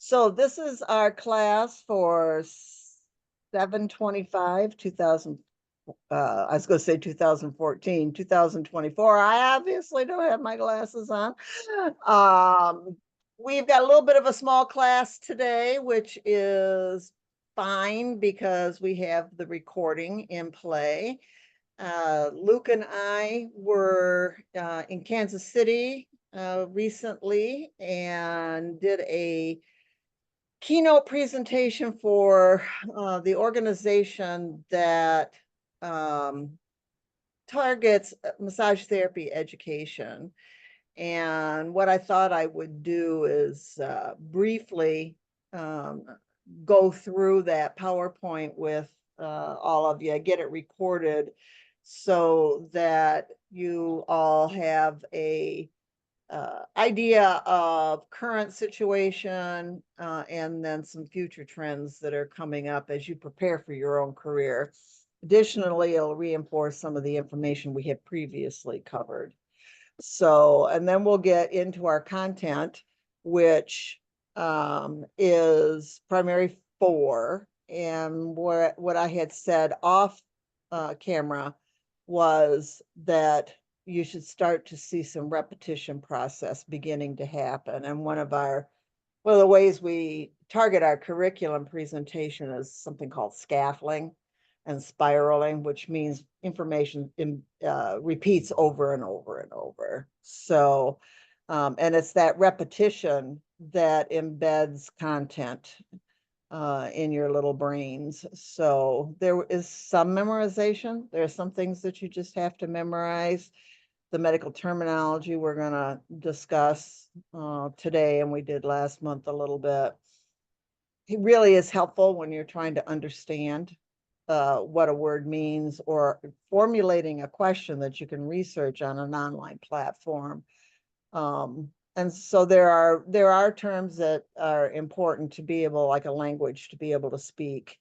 So this is our class for 7/25, 2000. I was going to say 2014, 2024. I obviously don't have my glasses on. We've got a little bit of a small class today, which is fine because we have the recording in play. Luke and I were in Kansas City recently and did a keynote presentation for the organization that um, targets massage therapy education. And what I thought I would do is briefly um, go through that PowerPoint with all of you, get it recorded so that you all have a idea of current situation and then some future trends that are coming up as you prepare for your own career. Additionally, it'll reinforce some of the information we had previously covered. So, and then we'll get into our content, which is primary 4. And what I had said off camera was that you should start to see some repetition process beginning to happen. And one of the ways we target our curriculum presentation is something called scaffolding and spiraling, which means information repeats over and over and over. So, and it's that repetition that embeds content in your little brains. So there is some memorization. There are some things that you just have to memorize. The medical terminology we're going to discuss today, and we did last month a little bit. It really is helpful when you're trying to understand what a word means or formulating a question that you can research on an online platform. And so there are terms that are important to be able, like a language, to be able to speak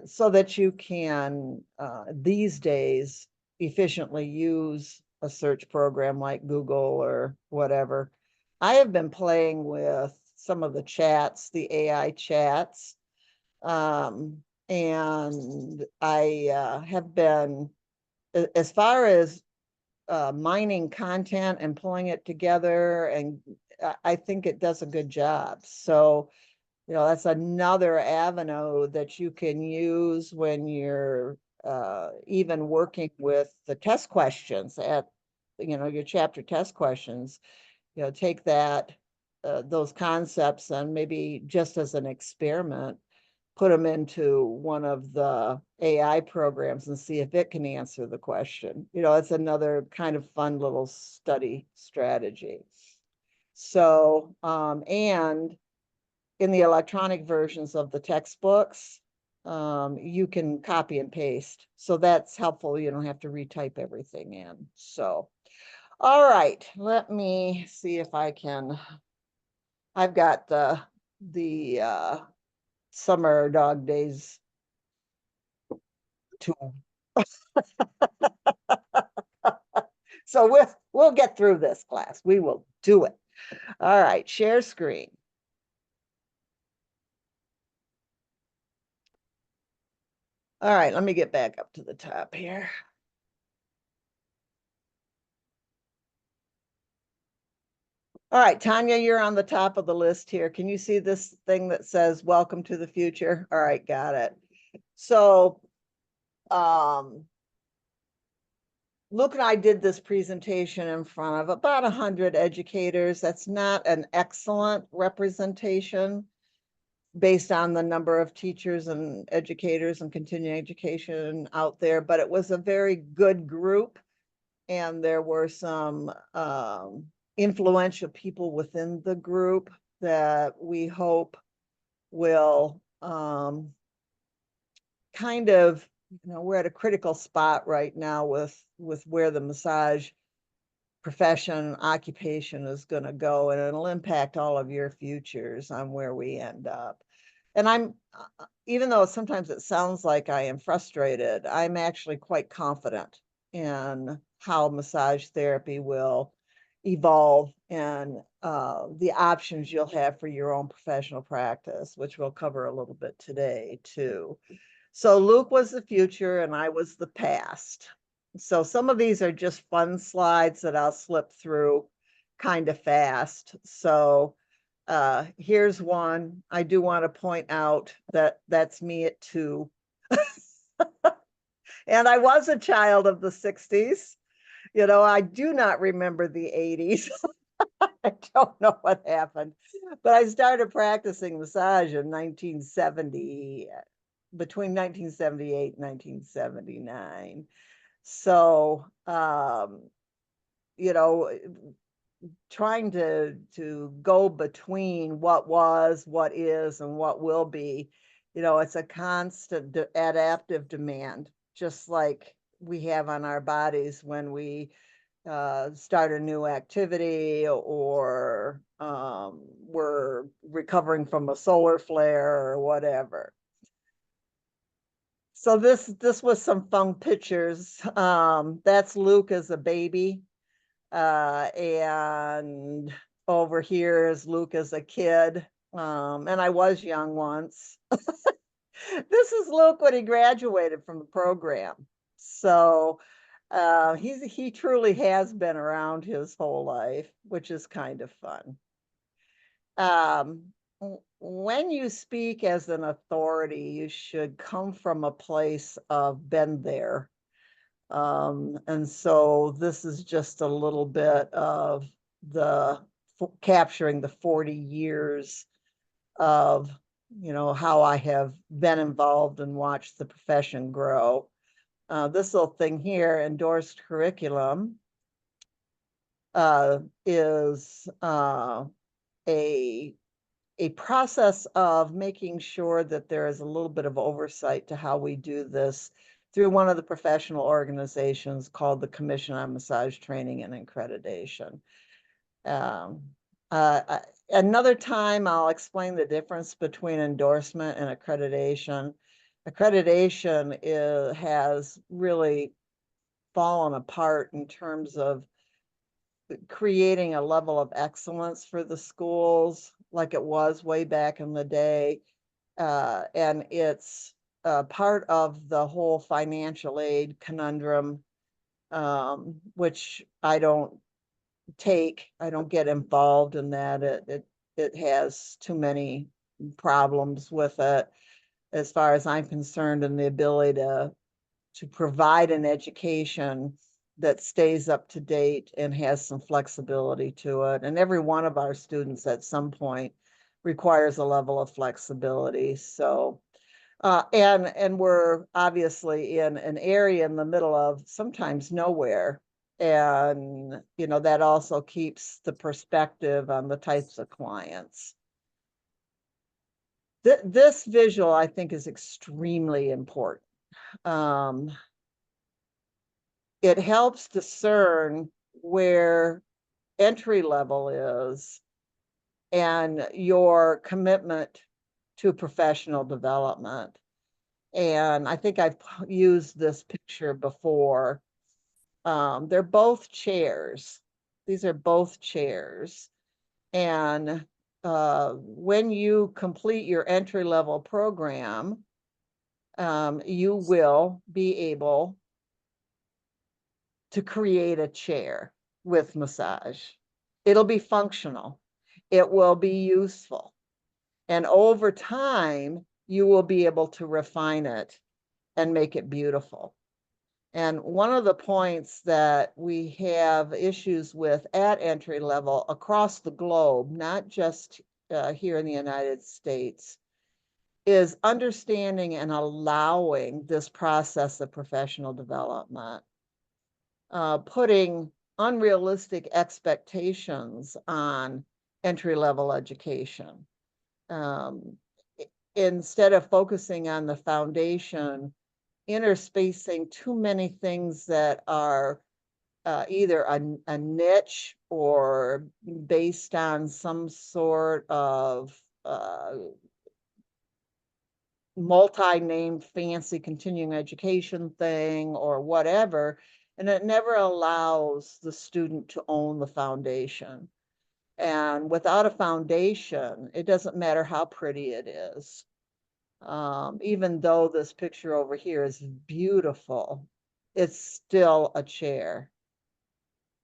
so that you can these days efficiently use a search program like Google or whatever. I have been playing with some of the chats, the AI chats, and I have been, as far as mining content and pulling it together, and I think it does a good job. So, that's another avenue that you can use when you're even working with the test questions at, your chapter test questions. Take those concepts and maybe just as an experiment, put them into one of the AI programs and see if it can answer the question. It's another kind of fun little study strategy. So, and in the electronic versions of the textbooks, you can copy and paste. So that's helpful. You don't have to retype everything in. So, all right, let me see if I can. I've got the summer dog days tool. So we'll get through this class. We will do it. All right, share screen. All right, let me get back up to the top here. All right, Tanya, you're on the top of the list here. Can you see this thing that says welcome to the future? All right, got it. So Luke and I did this presentation in front of about 100 educators. That's not an excellent representation based on the number of teachers and educators and continuing education out there, but it was a very good group. And there were some influential people within the group that we hope will kind of, we're at a critical spot right now with where the massage profession, occupation is going to go, and it'll impact all of your futures on where we end up. And I'm, even though sometimes it sounds like I am frustrated, I'm actually quite confident in how massage therapy will evolve and the options you'll have for your own professional practice, which we'll cover a little bit today too. So Luke was the future and I was the past. So some of these are just fun slides that I'll slip through kind of fast. So here's one. I do want to point out that that's me at 2. And I was a child of the 60s. You know, I do not remember the 80s. I don't know what happened, but I started practicing massage in 1970, between 1978 and 1979. So, you know, trying to go between what was, what is, and what will be, you know, it's a constant adaptive demand, just like we have on our bodies when we start a new activity or we're recovering from a solar flare or whatever. So this was some fun pictures. That's Luke as a baby. And over here is Luke as a kid. And I was young once. This is Luke when he graduated from the program. So he truly has been around his whole life, which is kind of fun. When you speak as an authority, you should come from a place of been there. And so this is just a little bit of the capturing the 40 years of, you know, how I have been involved and watched the profession grow. This little thing here, endorsed curriculum, is a process of making sure that there is a little bit of oversight to how we do this through one of the professional organizations called the Commission on Massage Training and Accreditation. Another time I'll explain the difference between endorsement and accreditation. Accreditation has really fallen apart in terms of creating a level of excellence for the schools like it was way back in the day. And it's part of the whole financial aid conundrum, which I don't get involved in that. It has too many problems with it as far as I'm concerned, and the ability to provide an education that stays up to date and has some flexibility to it. And every one of our students at some point requires a level of flexibility. So, and we're obviously in an area in the middle of sometimes nowhere. And, you know, that also keeps the perspective on the types of clients. This visual, I think, is extremely important. It helps discern where entry level is and your commitment to professional development. And I think I've used this picture before. They're both chairs. These are both chairs. And when you complete your entry level program, you will be able to create a chair with massage. It'll be functional. It will be useful. And over time, you will be able to refine it and make it beautiful. And one of the points that we have issues with at entry level across the globe, not just here in the United States, is understanding and allowing this process of professional development. Putting unrealistic expectations on entry-level education. Instead of focusing on the foundation, interspacing too many things that are either a niche or based on some sort of multi-named fancy continuing education thing or whatever, and it never allows the student to own the foundation. And without a foundation, it doesn't matter how pretty it is. Even though this picture over here is beautiful, it's still a chair.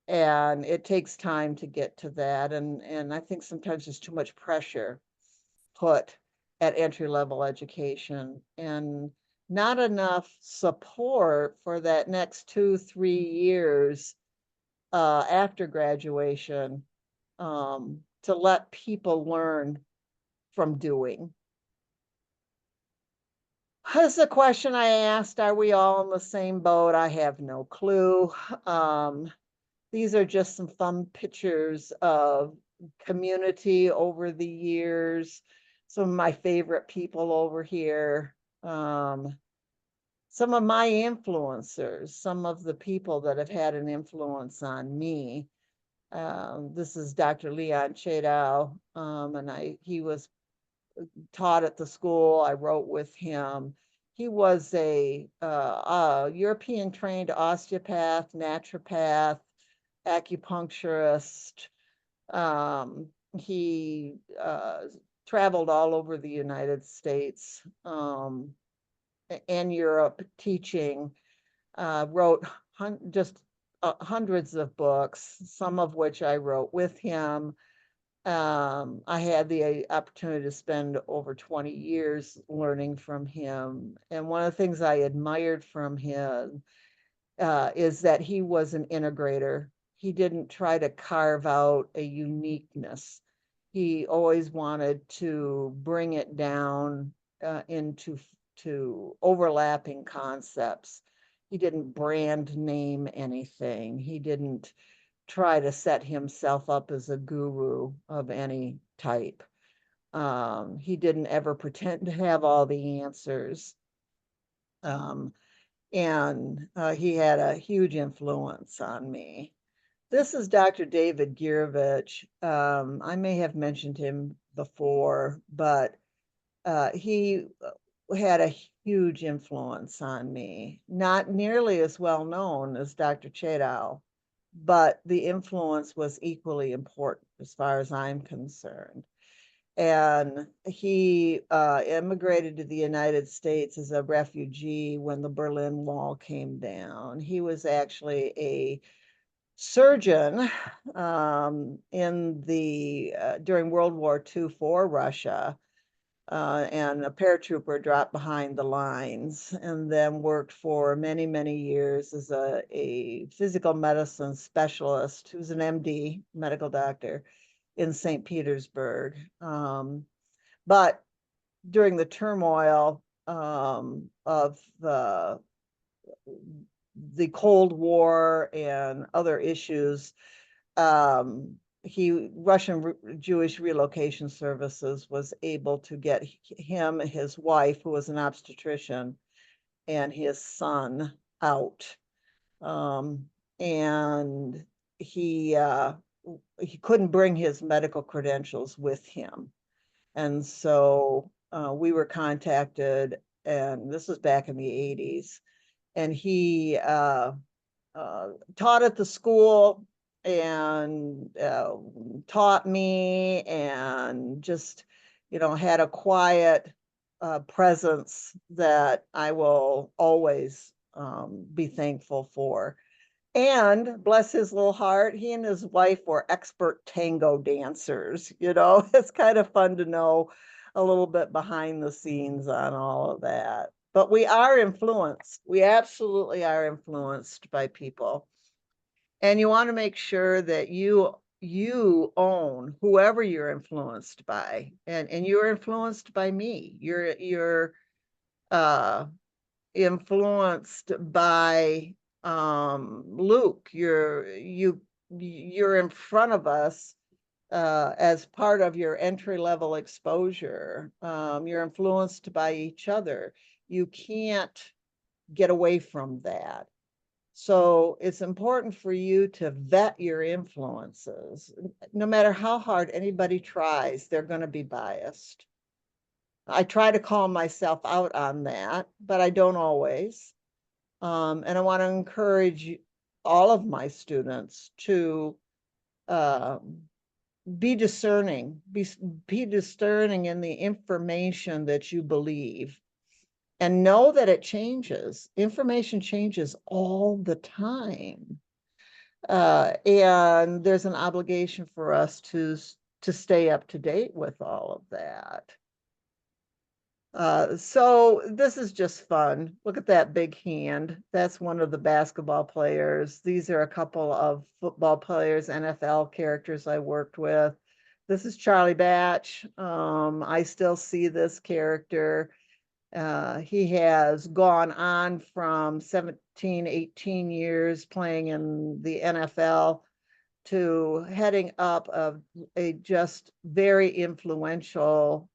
And it takes time to get to that. And I think sometimes there's too much pressure put at entry-level education and not enough support for that next 2, 3 years after graduation to let people learn from doing. That's the question I asked. Are we all in the same boat? I have no clue. These are just some fun pictures of community over the years. Some of my favorite people over here. Some of my influencers, some of the people that have had an influence on me. This is Dr. Leon Chadow, and he was taught at the school. I wrote with him. He was a European trained osteopath, naturopath, acupuncturist. He traveled all over the United States and Europe teaching, wrote just hundreds of books, some of which I wrote with him. I had the opportunity to spend over 20 years learning from him. And one of the things I admired from him is that he was an integrator. He didn't try to carve out a uniqueness. He always wanted to bring it down into overlapping concepts. He didn't brand name anything. He didn't try to set himself up as a guru of any type. He didn't ever pretend to have all the answers. And he had a huge influence on me. This is Dr. David Girovich. I may have mentioned him before, but he had a huge influence on me. Not nearly as well known as Dr. Chadow, but the influence was equally important as far as I'm concerned. And he immigrated to the United States as a refugee when the Berlin Wall came down. He was actually a surgeon in the during World War II for Russia, and a paratrooper dropped behind the lines, and then worked for many, many years as a physical medicine specialist who's an MD, medical doctor, in St. Petersburg. But during the turmoil of the Cold War and other issues, Russian Jewish Relocation Services was able to get him, his wife, who was an obstetrician, and his son out. And he couldn't bring his medical credentials with him. And so we were contacted, and this was back in the 80s. And he taught at the school and taught me, and just, had a quiet presence that I will always be thankful for. And bless his little heart, he and his wife were expert tango dancers. It's kind of fun to know a little bit behind the scenes on all of that. But we are influenced. We absolutely are influenced by people. And you want to make sure that you own whoever you're influenced by. And you're influenced by me. You're influenced by Luke. You're in front of us as part of your entry-level exposure. You're influenced by each other. You can't get away from that. So it's important for you to vet your influences. No matter how hard anybody tries, they're going to be biased. I try to call myself out on that, but I don't always. And I want to encourage all of my students to be discerning, be discerning in the information that you believe, and know that it changes. Information changes all the time. And there's an obligation for us to stay up to date with all of that. So this is just fun. Look at that big hand. That's one of the basketball players. These are a couple of football players, NFL characters I worked with. This is Charlie Batch. I still see this character. He has gone on from 17, 18 years playing in the NFL to heading up a just very influential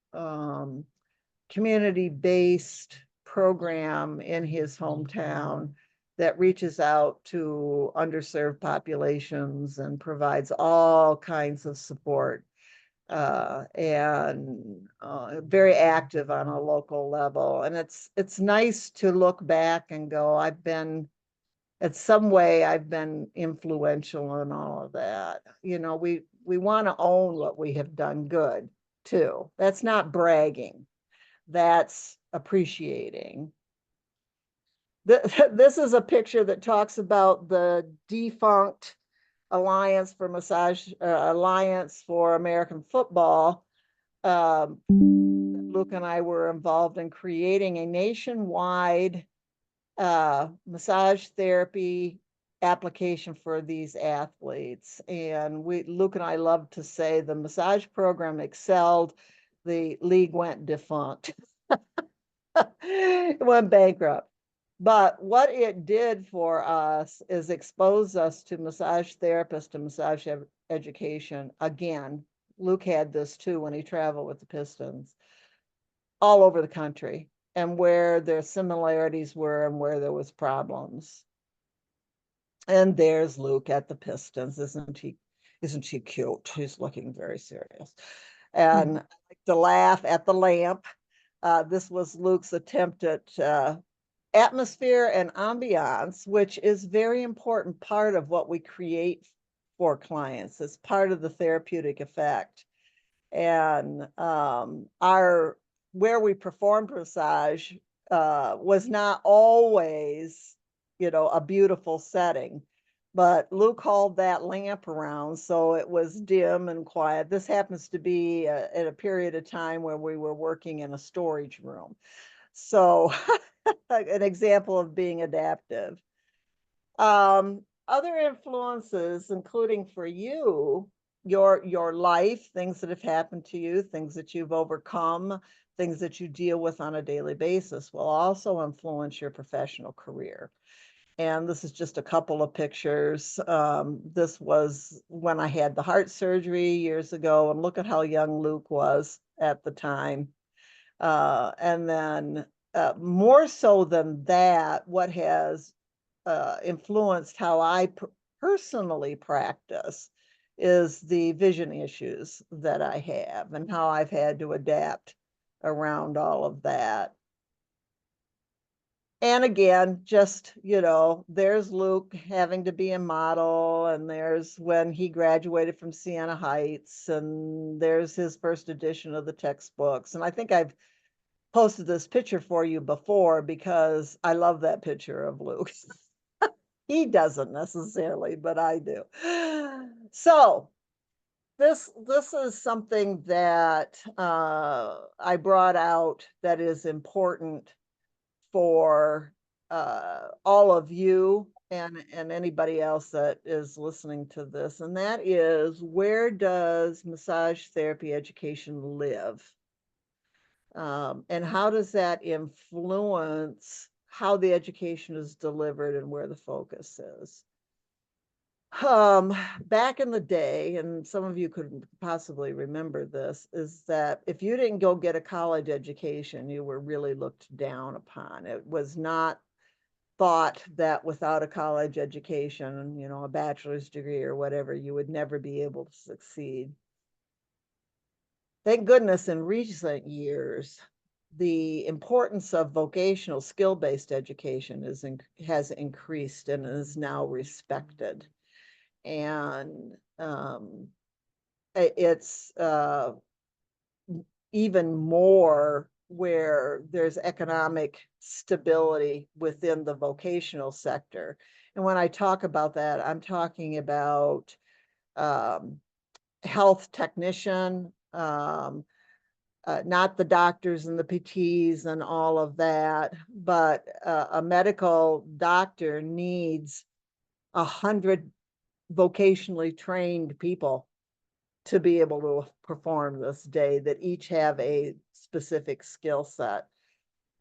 community-based program in his hometown that reaches out to underserved populations and provides all kinds of support, and very active on a local level. And it's nice to look back and go, I've been, in some way, I've been influential in all of that. You know, we want to own what we have done good too. That's not bragging. That's appreciating. This is a picture that talks about the defunct Alliance for American Football. Luke and I were involved in creating a nationwide massage therapy application for these athletes. And Luke and I love to say the massage program excelled, the league went defunct. It went bankrupt. But what it did for us is expose us to massage therapists and massage education. Again, Luke had this too when he traveled with the Pistons all over the country, and where their similarities were and where there was problems. And there's Luke at the Pistons. Isn't she cute? He's looking very serious. And I like to laugh at the lamp. This was Luke's attempt at atmosphere and ambiance, which is very important part of what we create for clients. It's part of the therapeutic effect. And where we performed massage was not always, a beautiful setting, but Luke hauled that lamp around so it was dim and quiet. This happens to be at a period of time where we were working in a storage room. So an example of being adaptive. Other influences, including for you, your life, things that have happened to you, things that you've overcome, things that you deal with on a daily basis, will also influence your professional career. And this is just a couple of pictures. This was when I had the heart surgery years ago, and look at how young Luke was at the time. And then more so than that, what has influenced how I personally practice is the vision issues that I have and how I've had to adapt around all of that. And again, just, there's Luke having to be a model, and there's when he graduated from Siena Heights, and there's his first edition of the textbooks. And I think I've posted this picture for you before because I love that picture of Luke. He doesn't necessarily, but I do. So this is something that I brought out that is important for all of you and anybody else that is listening to this, and that is, where does massage therapy education live? And how does that influence how the education is delivered and where the focus is? Back in the day, and some of you could possibly remember this, is that if you didn't go get a college education, you were really looked down upon. It was not thought that without a college education, a bachelor's degree or whatever, you would never be able to succeed. Thank goodness in recent years, the importance of vocational skill-based education has increased and is now respected. And it's even more where there's economic stability within the vocational sector. And when I talk about that, I'm talking about health technician, not the doctors and the PTs and all of that, but a medical doctor needs 100 vocationally trained people to be able to perform this day, that each have a specific skill set.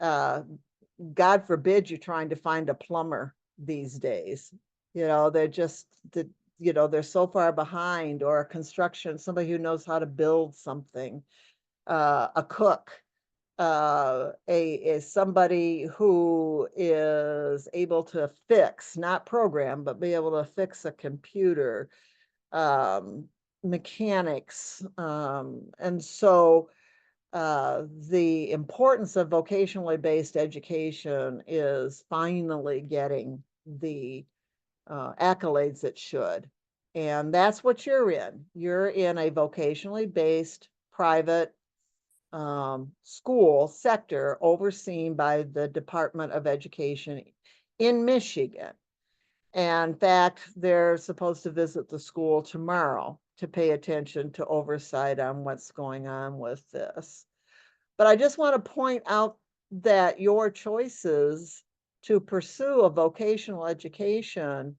God forbid you're trying to find a plumber these days. They're just they're so far behind, or a construction, somebody who knows how to build something, a cook, somebody who is able to fix, not program, but be able to fix a computer, mechanics. And so the importance of vocationally based education is finally getting the accolades it should. And that's what you're in. You're in a vocationally based private school sector overseen by the Department of Education in Michigan. And in fact, they're supposed to visit the school tomorrow to pay attention to oversight on what's going on with this. But I just want to point out that your choices to pursue a vocational education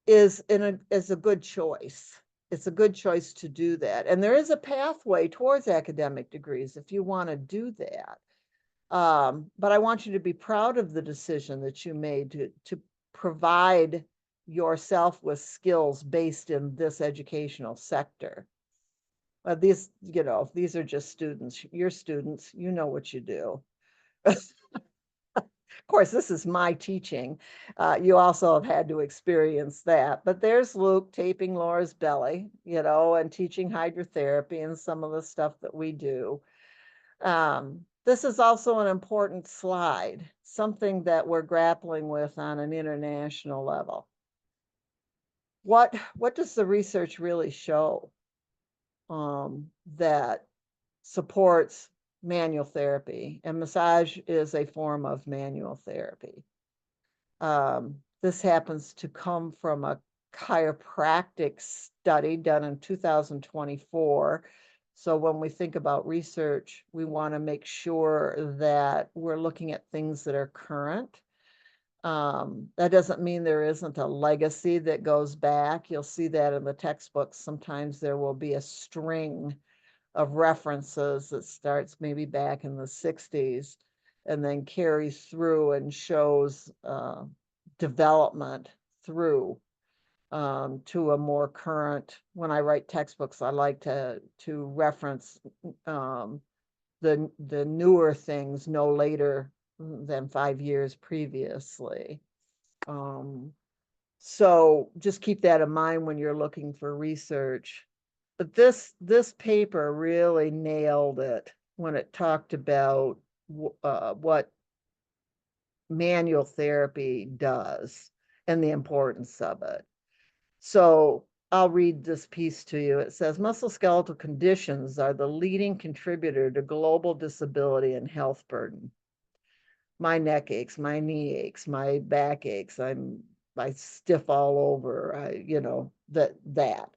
is a good choice. It's a good choice to do that. And there is a pathway towards academic degrees if you want to do that. But I want you to be proud of the decision that you made to provide yourself with skills based in this educational sector. These are just students. You're students, you know what you do. Of course, this is my teaching. You also have had to experience that. But there's Luke taping Laura's belly, and teaching hydrotherapy and some of the stuff that we do. This is also an important slide, something that we're grappling with on an international level. What does the research really show that supports manual therapy? And massage is a form of manual therapy. This happens to come from a chiropractic study done in 2024. So when we think about research, we want to make sure that we're looking at things that are current. That doesn't mean there isn't a legacy that goes back. You'll see that in the textbooks. Sometimes there will be a string of references that starts maybe back in the 60s and then carries through and shows development through to a more current. When I write textbooks, I like to reference the newer things no later than 5 years previously. So just keep that in mind when you're looking for research. But this paper really nailed it when it talked about what manual therapy does and the importance of it. So I'll read this piece to you. It says, musculoskeletal conditions are the leading contributor to global disability and health burden. My neck aches, my knee aches, my back aches, I stiff all over, that.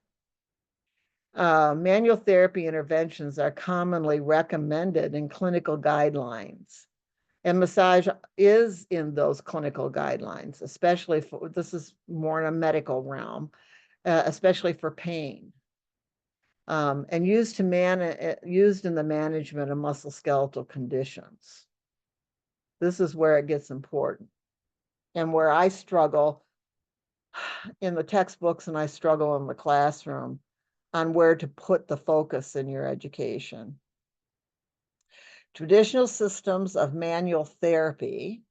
Manual therapy interventions are commonly recommended in clinical guidelines. And massage is in those clinical guidelines, especially for, this is more in a medical realm, especially for pain. And used in the management of musculoskeletal conditions. This is where it gets important. And where I struggle in the textbooks and I struggle in the classroom on where to put the focus in your education. Traditional systems of manual therapy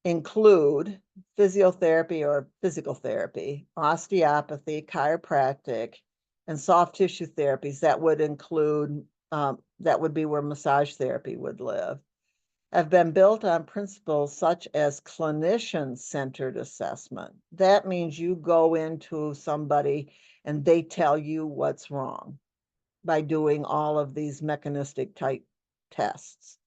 include physiotherapy or physical therapy, osteopathy, chiropractic, and soft tissue therapies. That would include, that would be where massage therapy would live. have been built on principles such as clinician-centered assessment. That means you go into somebody and they tell you what's wrong by doing all of these mechanistic type tests,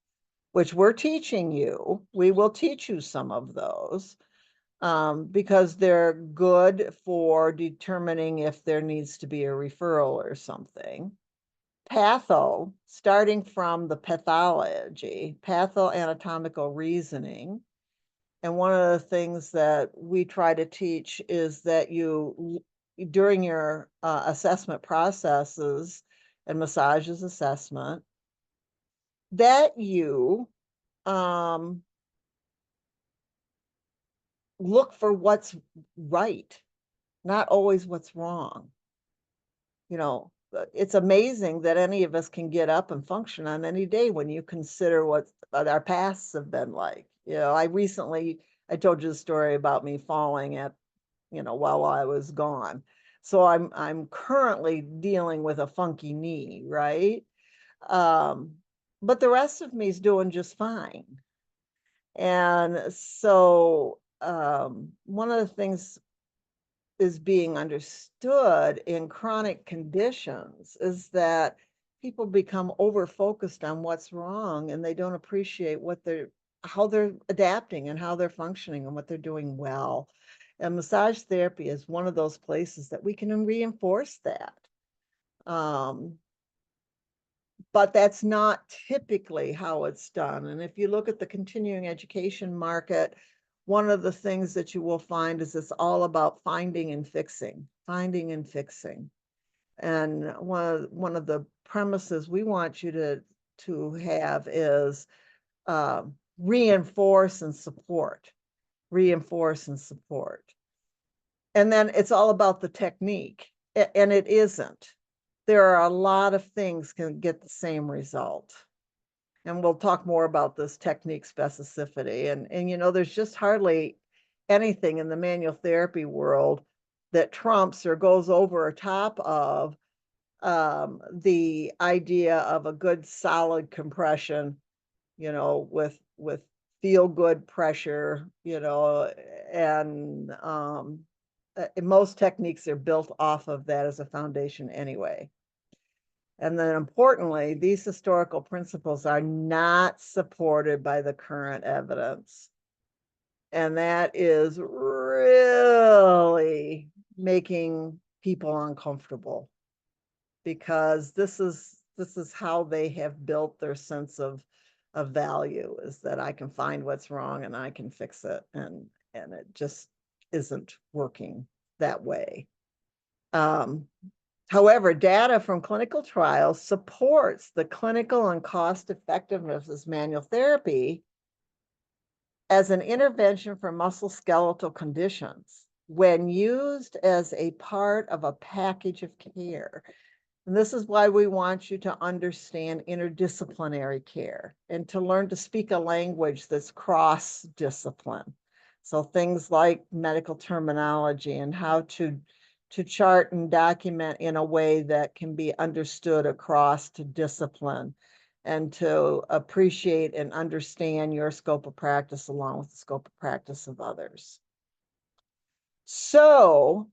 which we're teaching you. We will teach you some of those because they're good for determining if there needs to be a referral or something. Patho, starting from the pathology, pathoanatomical reasoning. And one of the things that we try to teach is that you, during your assessment processes, and massages assessment, that you look for what's right, not always what's wrong. You know, it's amazing that any of us can get up and function on any day when you consider what our pasts have been like. You know, I told you the story about me falling at, while I was gone. So I'm currently dealing with a funky knee, right? But the rest of me is doing just fine. And so one of the things is being understood in chronic conditions is that people become over focused on what's wrong and they don't appreciate how they're adapting and how they're functioning and what they're doing well. And massage therapy is one of those places that we can reinforce that. But that's not typically how it's done. And if you look at the continuing education market, one of the things that you will find is it's all about finding and fixing. And one of the premises we want you to have is reinforce and support. And then it's all about the technique, and it isn't. There are a lot of things can get the same result. And we'll talk more about this technique specificity. And there's just hardly anything in the manual therapy world that trumps or goes over top of the idea of a good solid compression, with feel good pressure, and most techniques are built off of that as a foundation anyway. And then importantly, these historical principles are not supported by the current evidence. And that is really making people uncomfortable, because this is how they have built their sense of value, is that I can find what's wrong and I can fix it. And it just isn't working that way. However, data from clinical trials supports the clinical and cost effectiveness of manual therapy as an intervention for musculoskeletal conditions when used as a part of a package of care. And this is why we want you to understand interdisciplinary care and to learn to speak a language that's cross-discipline. So things like medical terminology and how to chart and document in a way that can be understood across to discipline, and to appreciate and understand your scope of practice along with the scope of practice of others. So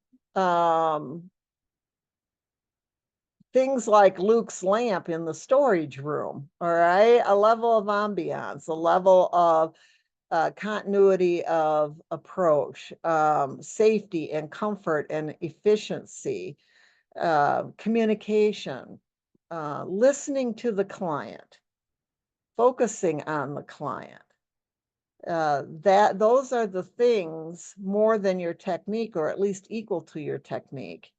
things like Luke's lamp in the storage room, all right, a level of ambiance, a level of continuity of approach, safety and comfort and efficiency, communication, listening to the client, focusing on the client. Those are the things, more than your technique, or at least equal to your technique,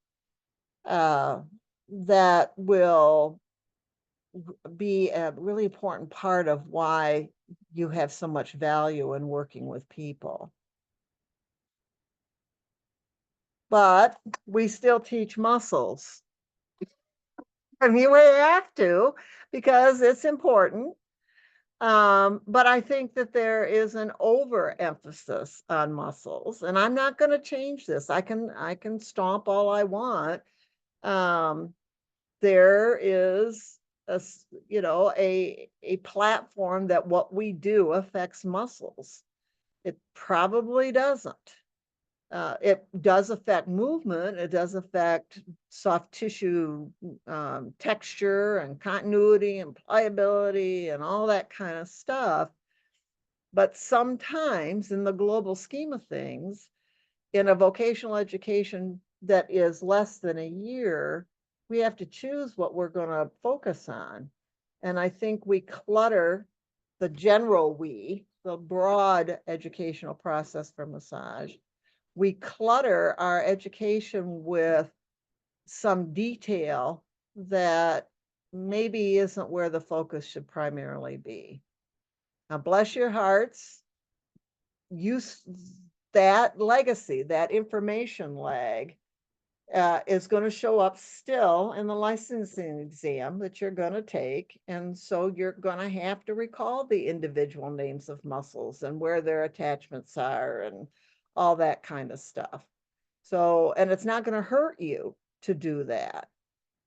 that will be a really important part of why you have so much value in working with people. But we still teach muscles. I mean, we have to, because it's important. But I think that there is an overemphasis on muscles, and I'm not going to change this. I can stomp all I want. There is a platform that what we do affects muscles. It probably doesn't. It does affect movement. It does affect soft tissue texture and continuity and pliability and all that kind of stuff. But sometimes in the global scheme of things, in a vocational education that is less than a year, we have to choose what we're going to focus on. And I think we clutter the the broad educational process for massage. We clutter our education with some detail that maybe isn't where the focus should primarily be. Now, bless your hearts, use that legacy, that information lag, is going to show up still in the licensing exam that you're going to take. And so you're going to have to recall the individual names of muscles and where their attachments are and all that kind of stuff. So, and it's not going to hurt you to do that.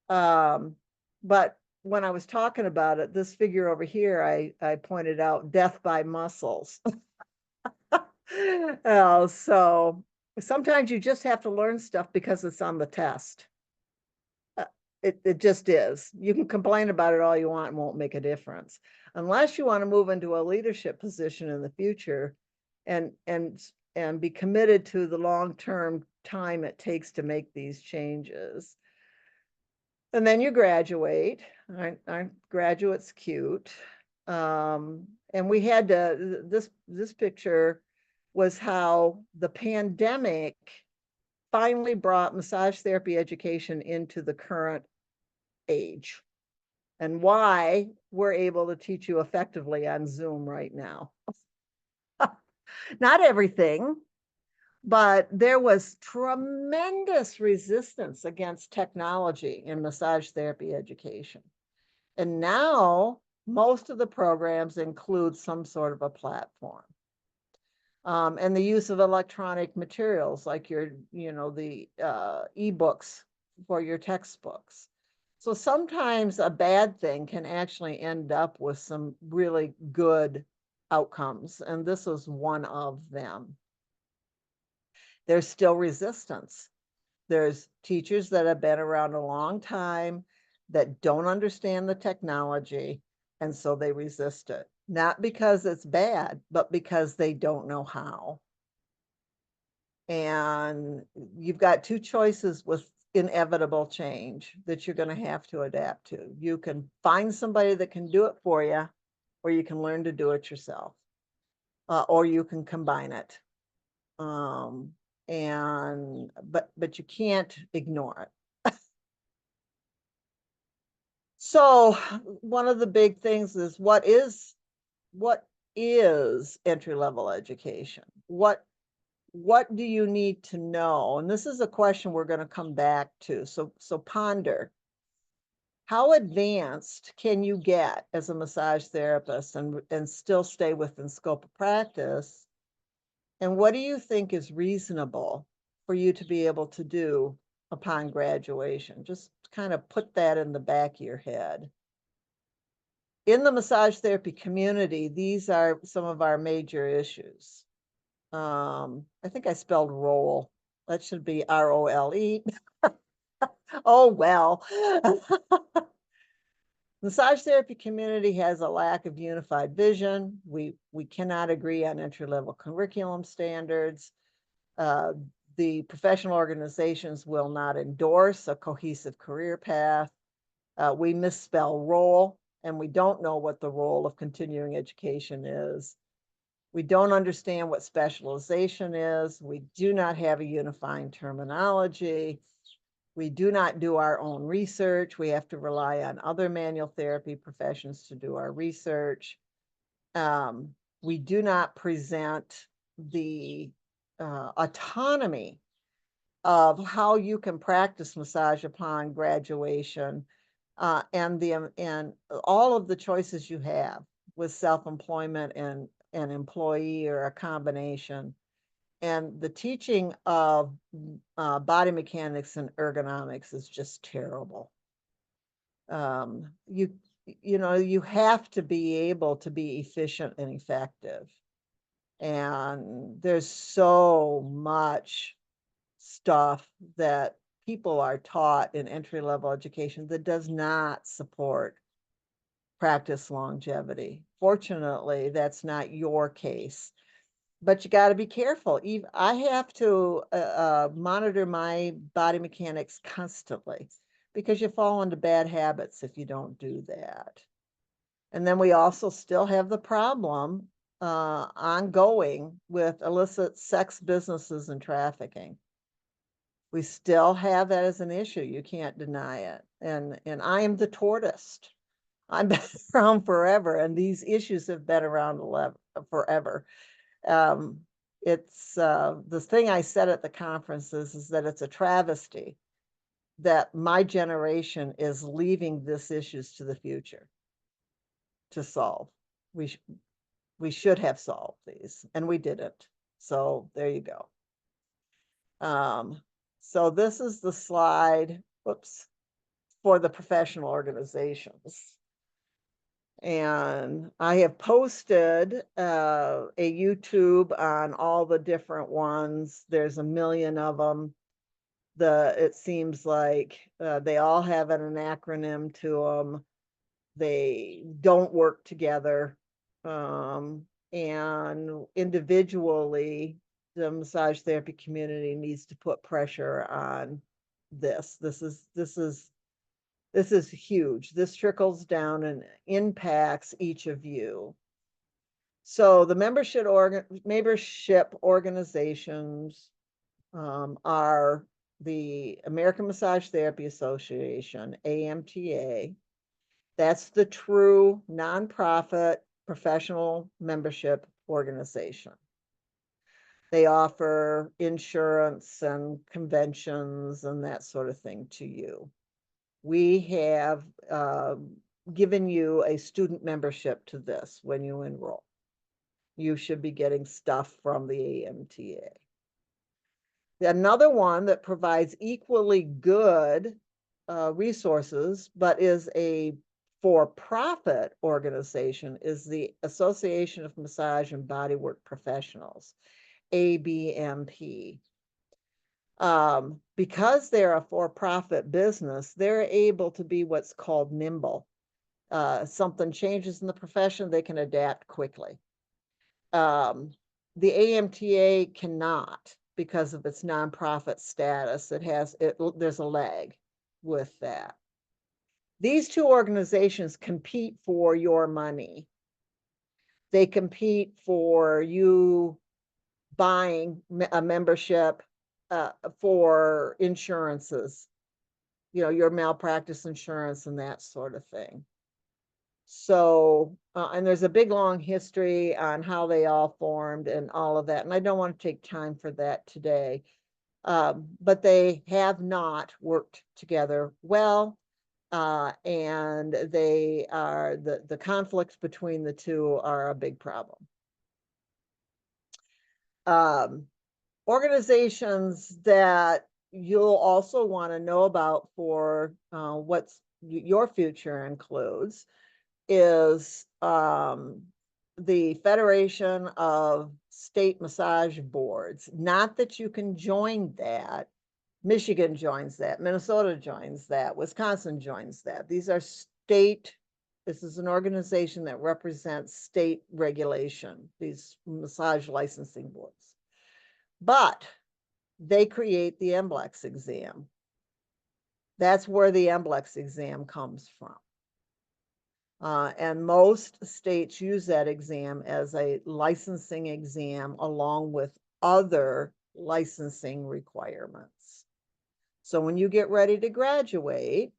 But when I was talking about it, this figure over here, I pointed out death by muscles. So sometimes you just have to learn stuff because it's on the test. It just is. You can complain about it all you want and won't make a difference. Unless you want to move into a leadership position in the future and be committed to the long-term time it takes to make these changes. And then you graduate. Aren't graduates cute? And we had to, this picture was how the pandemic finally brought massage therapy education into the current age and why we're able to teach you effectively on Zoom right now. Not everything, but there was tremendous resistance against technology in massage therapy education. And now most of the programs include some sort of a platform. And the use of electronic materials like the ebooks for your textbooks. So sometimes a bad thing can actually end up with some really good outcomes, and this was one of them. There's still resistance. There's teachers that have been around a long time that don't understand the technology, and so they resist it. Not because it's bad, but because they don't know how. And you've got two choices with inevitable change that you're going to have to adapt to. You can find somebody that can do it for you, or you can learn to do it yourself, or you can combine it. But you can't ignore it. So one of the big things is what is entry-level education? What do you need to know? And this is a question we're going to come back to. So ponder. How advanced can you get as a massage therapist and still stay within scope of practice? And what do you think is reasonable for you to be able to do upon graduation? Just kind of put that in the back of your head. In the massage therapy community, these are some of our major issues. I think I spelled role. That should be ROLE. Oh, well. Massage therapy community has a lack of unified vision. We cannot agree on entry-level curriculum standards. The professional organizations will not endorse a cohesive career path. We misspell role, and we don't know what the role of continuing education is. We don't understand what specialization is. We do not have a unifying terminology. We do not do our own research. We have to rely on other manual therapy professions to do our research. We do not present the autonomy of how you can practice massage upon graduation, and all of the choices you have with self-employment and an employee or a combination. And the teaching of body mechanics and ergonomics is just terrible. you have to be able to be efficient and effective. And there's so much stuff that people are taught in entry-level education that does not support practice longevity. Fortunately, that's not your case, but you got to be careful. I have to monitor my body mechanics constantly because you fall into bad habits if you don't do that. And then we also still have the problem ongoing with illicit sex businesses and trafficking. We still have that as an issue. You can't deny it. And I am the tortoise. I've been around forever, and these issues have been around forever. It's the thing I said at the conferences is that it's a travesty that my generation is leaving these issues to the future to solve. We should have solved these, and we didn't. So there you go. So this is the slide, whoops, for the professional organizations. And I have posted a YouTube on all the different ones. There's a million of them. It seems like they all have an acronym to them. They don't work together. And individually, the massage therapy community needs to put pressure on this. This is huge. This trickles down and impacts each of you. So the membership organizations are the American Massage Therapy Association, AMTA. That's the true nonprofit professional membership organization. They offer insurance and conventions and that sort of thing to you. We have given you a student membership to this when you enroll. You should be getting stuff from the AMTA. Another one that provides equally good resources, but is a for-profit organization, is the Association of Massage and Bodywork Professionals, ABMP. Because they're a for-profit business, they're able to be what's called nimble. Something changes in the profession, they can adapt quickly. The AMTA cannot because of its nonprofit status. There's a lag with that. These two organizations compete for your money. They compete for you buying a membership for insurances, your malpractice insurance and that sort of thing. So, and there's a big long history on how they all formed and all of that. And I don't want to take time for that today. But they have not worked together well. And they are, the conflicts between the two are a big problem. Organizations that you'll also want to know about for what's your future includes is the Federation of State Massage Boards. Not that you can join that. Michigan joins that, Minnesota joins that, Wisconsin joins that. These are this is an organization that represents state regulation, these massage licensing boards. But they create the NBLEX exam. That's where the NBLEX exam comes from. And most states use that exam as a licensing exam along with other licensing requirements. So when you get ready to graduate,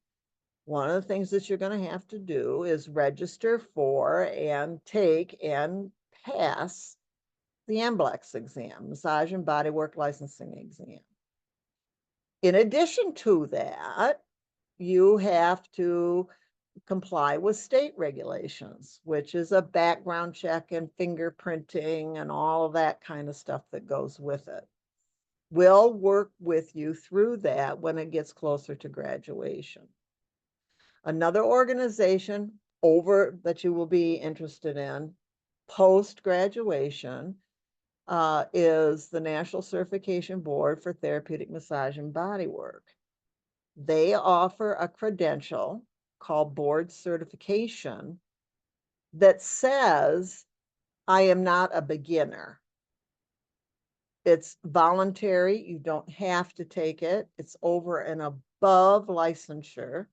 one of the things that you're going to have to do is register for and take and pass the NBLEX exam, Massage and Bodywork Licensing Exam. In addition to that, you have to comply with state regulations, which is a background check and fingerprinting and all of that kind of stuff that goes with it. We'll work with you through that when it gets closer to graduation. Another organization that you will be interested in post-graduation is the National Certification Board for Therapeutic Massage and Bodywork. They offer a credential called board certification that says, I am not a beginner. It's voluntary. You don't have to take it. It's over and above licensure.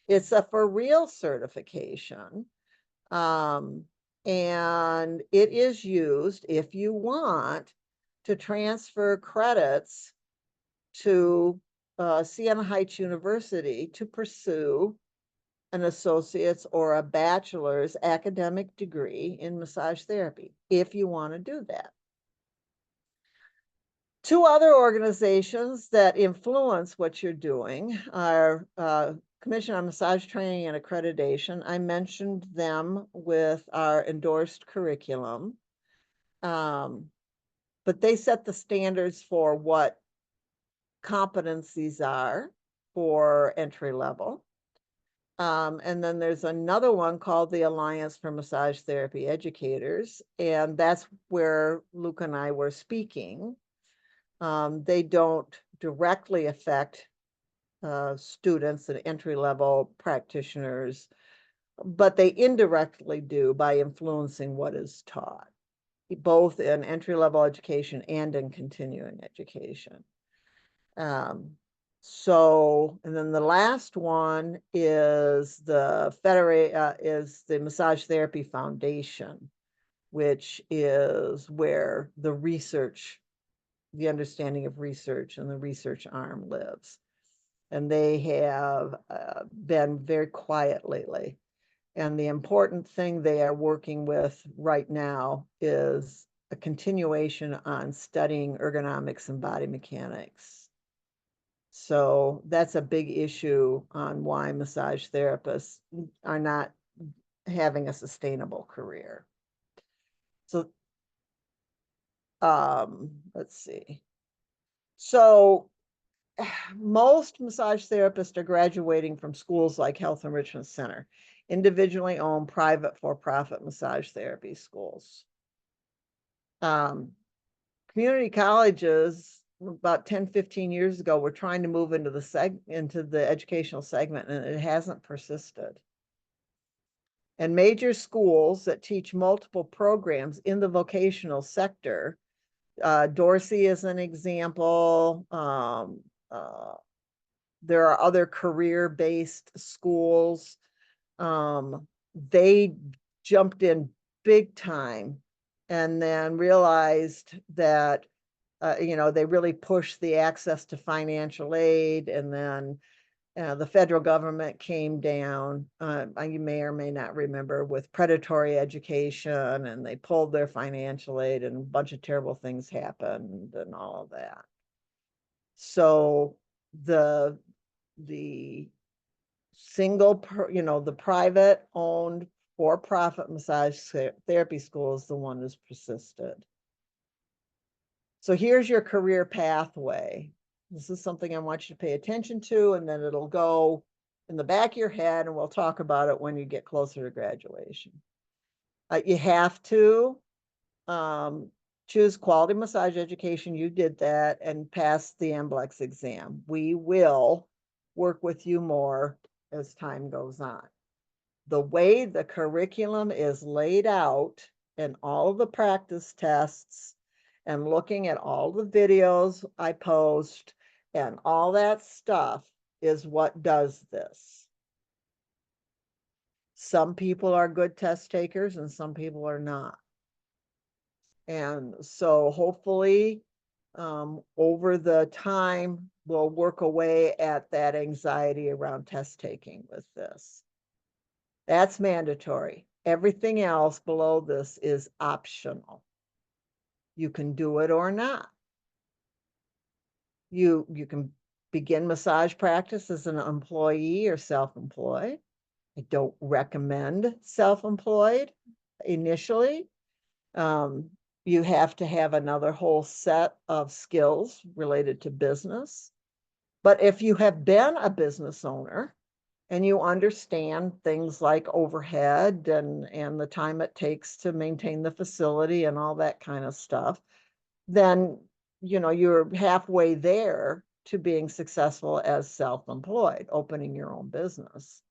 It's a for real certification. And it is used, if you want, to transfer credits to Siena Heights University to pursue an associate's or a bachelor's academic degree in massage therapy, if you want to do that. Two other organizations that influence what you're doing are Commission on Massage Training and Accreditation. I mentioned them with our endorsed curriculum, but they set the standards for what competencies are for entry level. And then there's another one called the Alliance for Massage Therapy Educators, and that's where Luke and I were speaking. They don't directly affect students and entry-level practitioners, but they indirectly do by influencing what is taught, both in entry-level education and in continuing education. And then the last one is the Massage Therapy Foundation, which is where the understanding of research and the research arm lives. And they have been very quiet lately. And the important thing they are working with right now is a continuation on studying ergonomics and body mechanics. So that's a big issue on why massage therapists are not having a sustainable career. So let's see. So most massage therapists are graduating from schools like Health Enrichment Center, individually owned private for-profit massage therapy schools. Community colleges about 10, 15 years ago were trying to move into the educational segment, and it hasn't persisted. And major schools that teach multiple programs in the vocational sector, Dorsey is an example. There are other career-based schools. They jumped in big time and then realized that, they really pushed the access to financial aid, and then the federal government came down, you may or may not remember, with predatory education, and they pulled their financial aid, and a bunch of terrible things happened and all of that. So the the private owned for-profit massage therapy school is the one that's persisted. So here's your career pathway. This is something I want you to pay attention to, and then it'll go in the back of your head, and we'll talk about it when you get closer to graduation. You have to choose quality massage education. You did that and pass the NBLEX exam. We will work with you more as time goes on. The way the curriculum is laid out and all of the practice tests and looking at all the videos I post and all that stuff is what does this. Some people are good test takers and some people are not. And so hopefully over the time, we'll work away at that anxiety around test taking with this. That's mandatory. Everything else below this is optional. You can do it or not. You can begin massage practice as an employee or self-employed. I don't recommend self-employed initially. You have to have another whole set of skills related to business. But if you have been a business owner and you understand things like overhead and the time it takes to maintain the facility and all that kind of stuff, then you're halfway there to being successful as self-employed, opening your own business.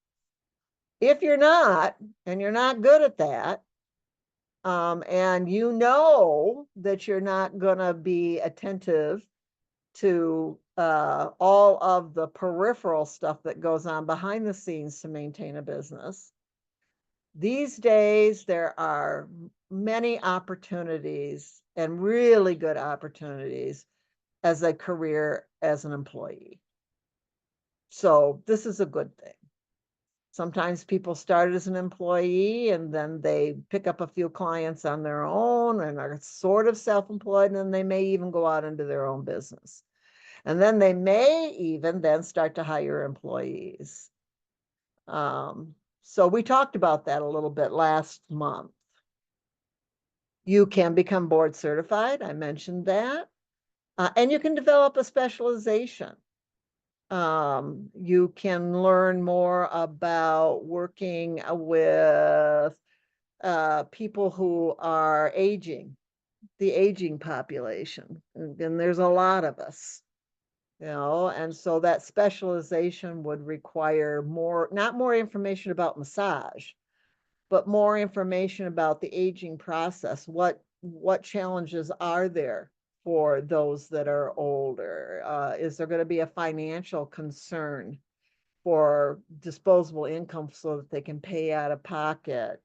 If you're not, and you're not good at that, and that you're not going to be attentive to all of the peripheral stuff that goes on behind the scenes to maintain a business. These days, there are many opportunities and really good opportunities as a career as an employee. So this is a good thing. Sometimes people start as an employee and then they pick up a few clients on their own and are sort of self-employed, and then they may even go out into their own business. And then they may even then start to hire employees. So we talked about that a little bit last month. You can become board certified. I mentioned that. And you can develop a specialization. You can learn more about working with people who are aging, the aging population. And there's a lot of us. And so that specialization would require not more information about massage, but more information about the aging process. What challenges are there for those that are older? Is there going to be a financial concern for disposable income so that they can pay out of pocket?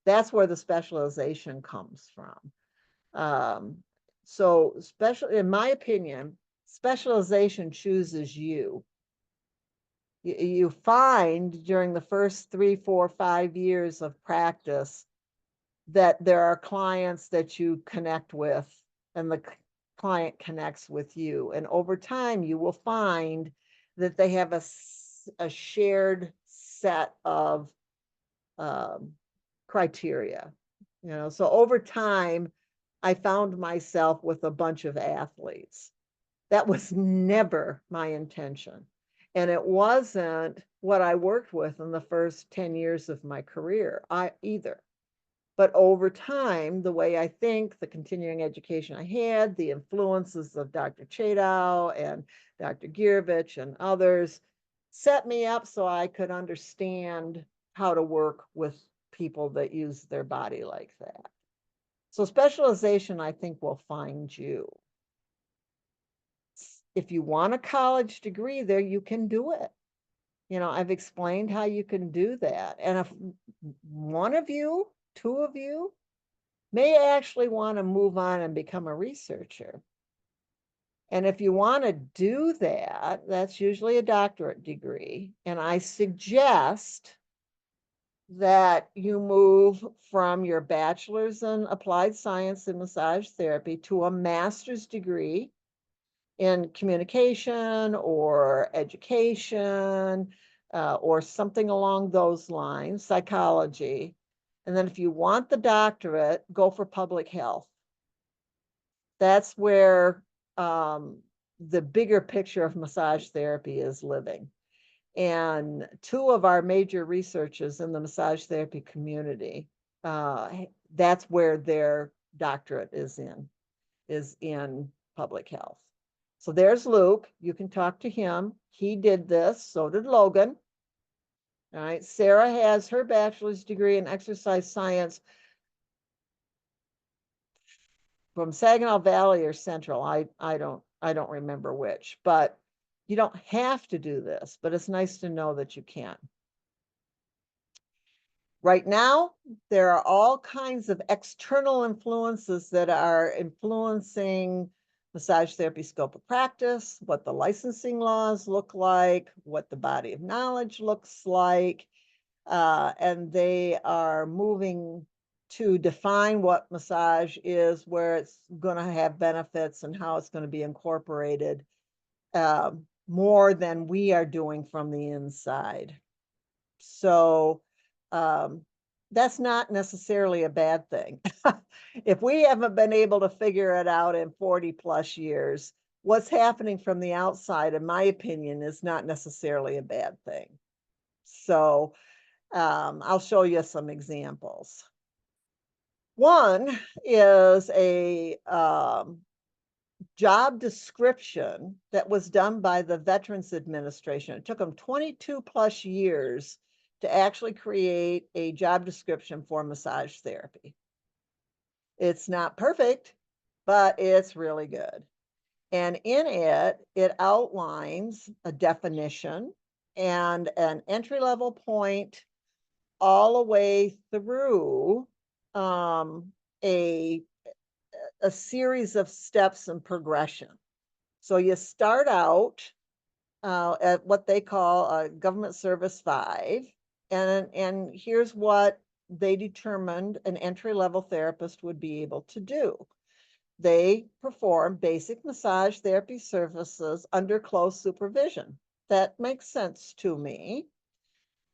That's where the specialization comes from. So in my opinion, specialization chooses you. You find during the first 3, 4, 5 years of practice that there are clients that you connect with, and the client connects with you. And over time, you will find that they have a shared set of criteria. So over time, I found myself with a bunch of athletes. That was never my intention. And it wasn't what I worked with in the first 10 years of my career either. But over time, the way I think, the continuing education I had, the influences of Dr. Chadow and Dr. Girovich and others set me up so I could understand how to work with people that use their body like that. So specialization, I think, will find you. If you want a college degree there, you can do it. I've explained how you can do that. And if one of you, two of you, may actually want to move on and become a researcher. And if you want to do that, that's usually a doctorate degree. And I suggest that you move from your bachelor's in applied science and massage therapy to a master's degree in communication or education or something along those lines, psychology. And then if you want the doctorate, go for public health. That's where the bigger picture of massage therapy is living. And two of our major researchers in the massage therapy community, that's where their doctorate is in public health. So there's Luke. You can talk to him. He did this. So did Logan. All right. Sarah has her bachelor's degree in exercise science from Saginaw Valley or Central. I don't remember which, but you don't have to do this, but it's nice to know that you can. Right now, there are all kinds of external influences that are influencing massage therapy scope of practice, what the licensing laws look like, what the body of knowledge looks like, and they are moving to define what massage is, where it's going to have benefits, and how it's going to be incorporated more than we are doing from the inside. So that's not necessarily a bad thing. If we haven't been able to figure it out in 40 plus years, what's happening from the outside, in my opinion, is not necessarily a bad thing. So I'll show you some examples. One is a job description that was done by the Veterans Administration. It took them 22 plus years to actually create a job description for massage therapy. It's not perfect, but it's really good. And in it, it outlines a definition and an entry-level point all the way through a series of steps and progression. So you start out at what they call Government Service 5, and here's what they determined an entry-level therapist would be able to do. They perform basic massage therapy services under close supervision. That makes sense to me.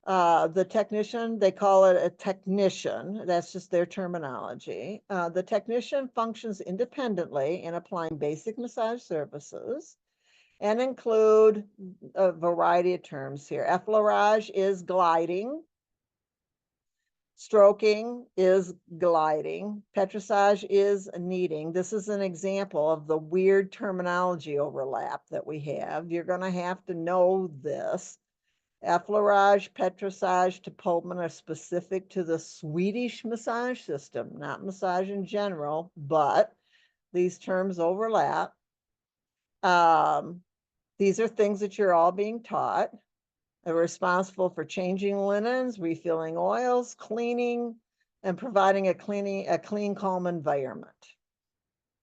The technician, they call it a technician. That's just their terminology. The technician functions independently in applying basic massage services and include a variety of terms here. Effleurage is gliding. Stroking is gliding. Petrissage is kneading. This is an example of the weird terminology overlap that we have. You're going to have to know this. Effleurage, petrissage, Pullman are specific to the Swedish massage system, not massage in general, but these terms overlap. These are things that you're all being taught. They're responsible for changing linens, refilling oils, cleaning, and providing a clean, calm environment.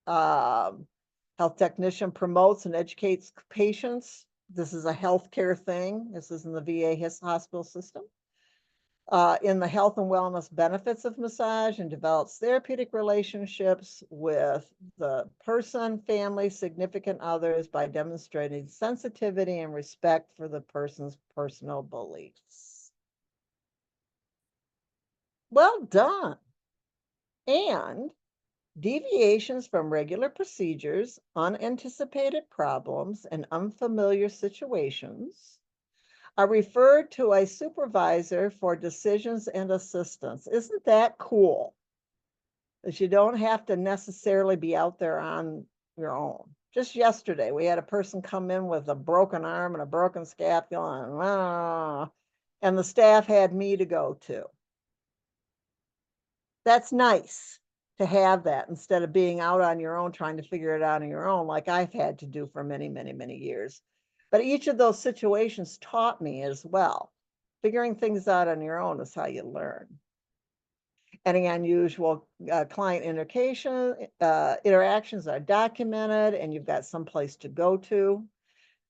Health technician promotes and educates patients. This is a healthcare thing. This is in the VA hospital system. In the health and wellness benefits of massage, and develops therapeutic relationships with the person, family, significant others by demonstrating sensitivity and respect for the person's personal beliefs. Well done. And deviations from regular procedures, unanticipated problems, and unfamiliar situations are referred to a supervisor for decisions and assistance. Isn't that cool? That you don't have to necessarily be out there on your own. Just yesterday, we had a person come in with a broken arm and a broken scapula, and the staff had me to go to. That's nice to have that instead of being out on your own, trying to figure it out on your own, like I've had to do for many, many, many years. But each of those situations taught me as well. Figuring things out on your own is how you learn. Any unusual client interactions are documented, and you've got some place to go to.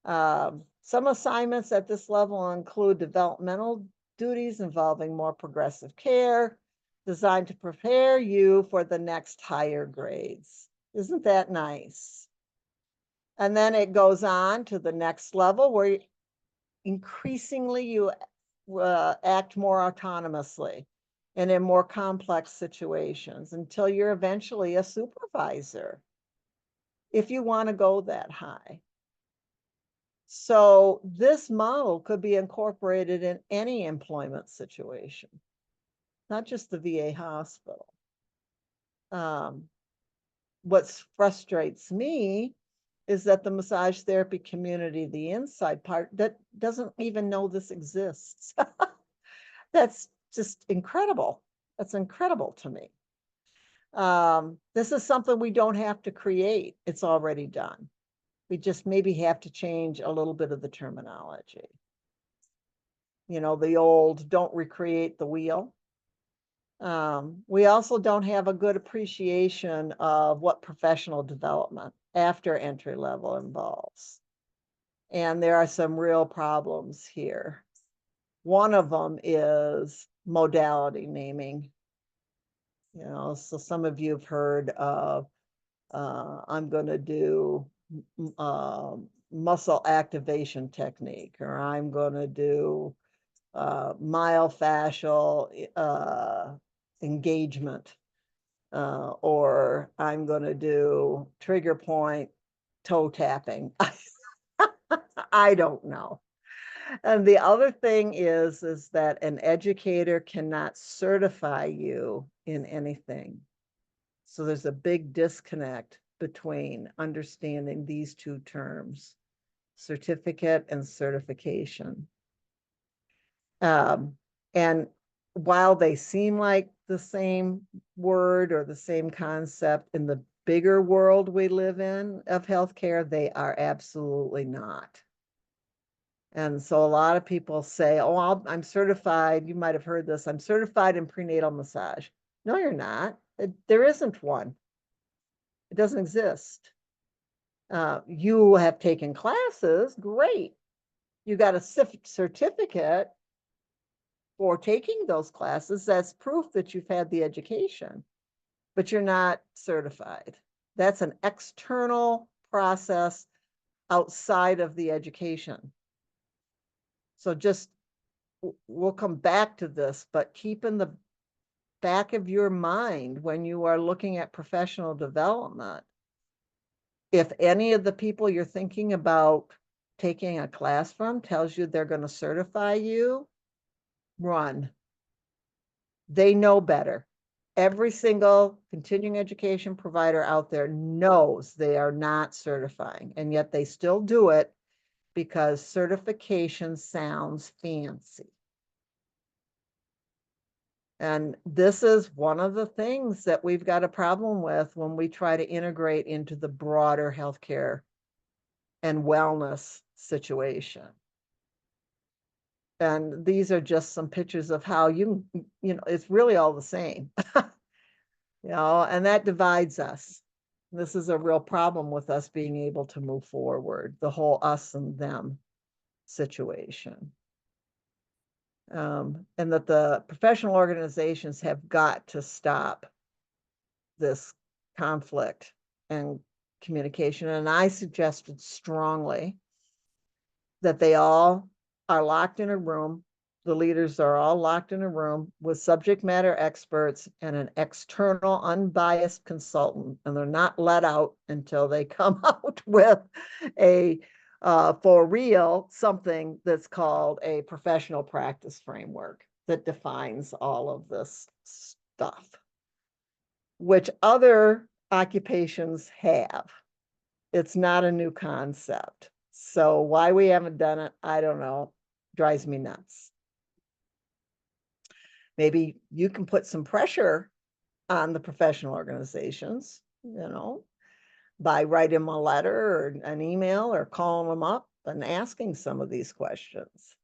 Some assignments at this level include developmental duties involving more progressive care, designed to prepare you for the next higher grades. Isn't that nice? And then it goes on to the next level where increasingly you act more autonomously and in more complex situations until you're eventually a supervisor, if you want to go that high. So this model could be incorporated in any employment situation, not just the VA hospital. What frustrates me is that the massage therapy community, the inside part, that doesn't even know this exists. That's just incredible. That's incredible to me. This is something we don't have to create. It's already done. We just maybe have to change a little bit of the terminology. You know, the old don't recreate the wheel. We also don't have a good appreciation of what professional development after entry level involves. And there are some real problems here. One of them is modality naming. You know, so some of you have heard of, I'm going to do muscle activation technique, or I'm going to do myofascial engagement, or I'm going to do trigger point toe tapping. I don't know. And the other thing is that an educator cannot certify you in anything. So there's a big disconnect between understanding these two terms, certificate and certification. And while they seem like the same word or the same concept, in the bigger world we live in of healthcare, they are absolutely not. And so a lot of people say, oh, I'm certified. You might have heard this. I'm certified in prenatal massage. No, you're not. There isn't one. It doesn't exist. You have taken classes. Great. You got a certificate for taking those classes. That's proof that you've had the education, but you're not certified. That's an external process outside of the education. So just, we'll come back to this, but keep in the back of your mind when you are looking at professional development, if any of the people you're thinking about taking a class from tells you they're going to certify you, run. They know better. Every single continuing education provider out there knows they are not certifying, and yet they still do it because certification sounds fancy. And this is one of the things that we've got a problem with when we try to integrate into the broader healthcare and wellness situation. And these are just some pictures of how it's really all the same, and that divides us. This is a real problem with us being able to move forward, the whole us and them situation. And that the professional organizations have got to stop this conflict and communication. And I suggested strongly that they all are locked in a room. The leaders are all locked in a room with subject matter experts and an external unbiased consultant, and they're not let out until they come out with a for real something that's called a professional practice framework that defines all of this stuff, which other occupations have. It's not a new concept. So why we haven't done it, I don't know. Drives me nuts. Maybe you can put some pressure on the professional organizations, by writing them a letter or an email or calling them up and asking some of these questions.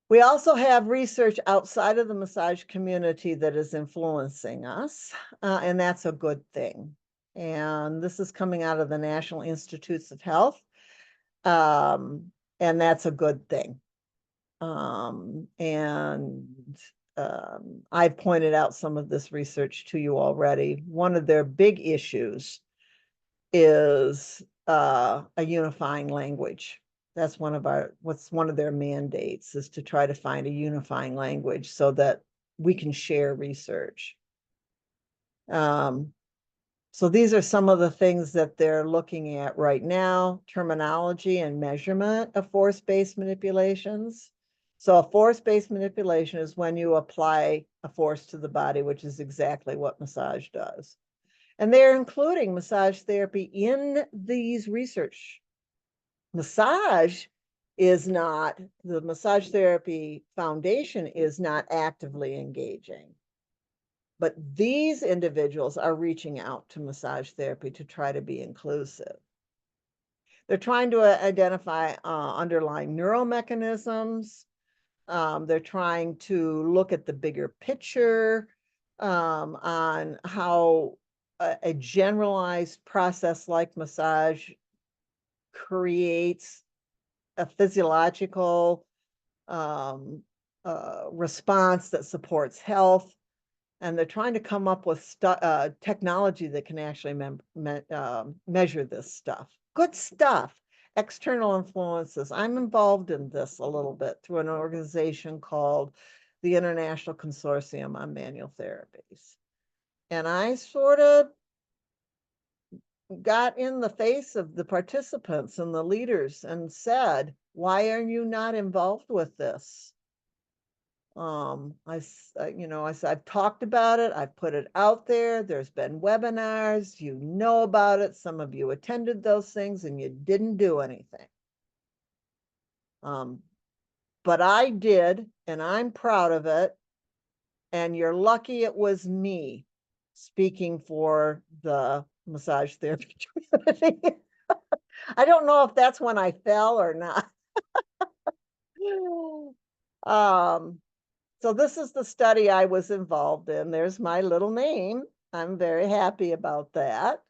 We also have research outside of the massage community that is influencing us, and that's a good thing. And this is coming out of the National Institutes of Health, and that's a good thing. I've pointed out some of this research to you already. One of their big issues is a unifying language. That's one of their mandates, is to try to find a unifying language so that we can share research. So these are some of the things that they're looking at right now: terminology and measurement of force-based manipulations. So a force-based manipulation is when you apply a force to the body, which is exactly what massage does. And they're including massage therapy in these research. The Massage Therapy Foundation is not actively engaging. But these individuals are reaching out to massage therapy to try to be inclusive. They're trying to identify underlying neuromechanisms. They're trying to look at the bigger picture on how a generalized process like massage creates a physiological response that supports health. And they're trying to come up with technology that can actually measure this stuff. Good stuff. External influences. I'm involved in this a little bit through an organization called the International Consortium on Manual Therapies. And I sort of got in the face of the participants and the leaders and said, why are you not involved with this? I said, I've talked about it. I've put it out there. There's been webinars. You know about it. Some of you attended those things and you didn't do anything. But I did, and I'm proud of it. And you're lucky it was me speaking for the massage therapy community. I don't know if that's when I fell or not. So this is the study I was involved in. There's my little name. I'm very happy about that.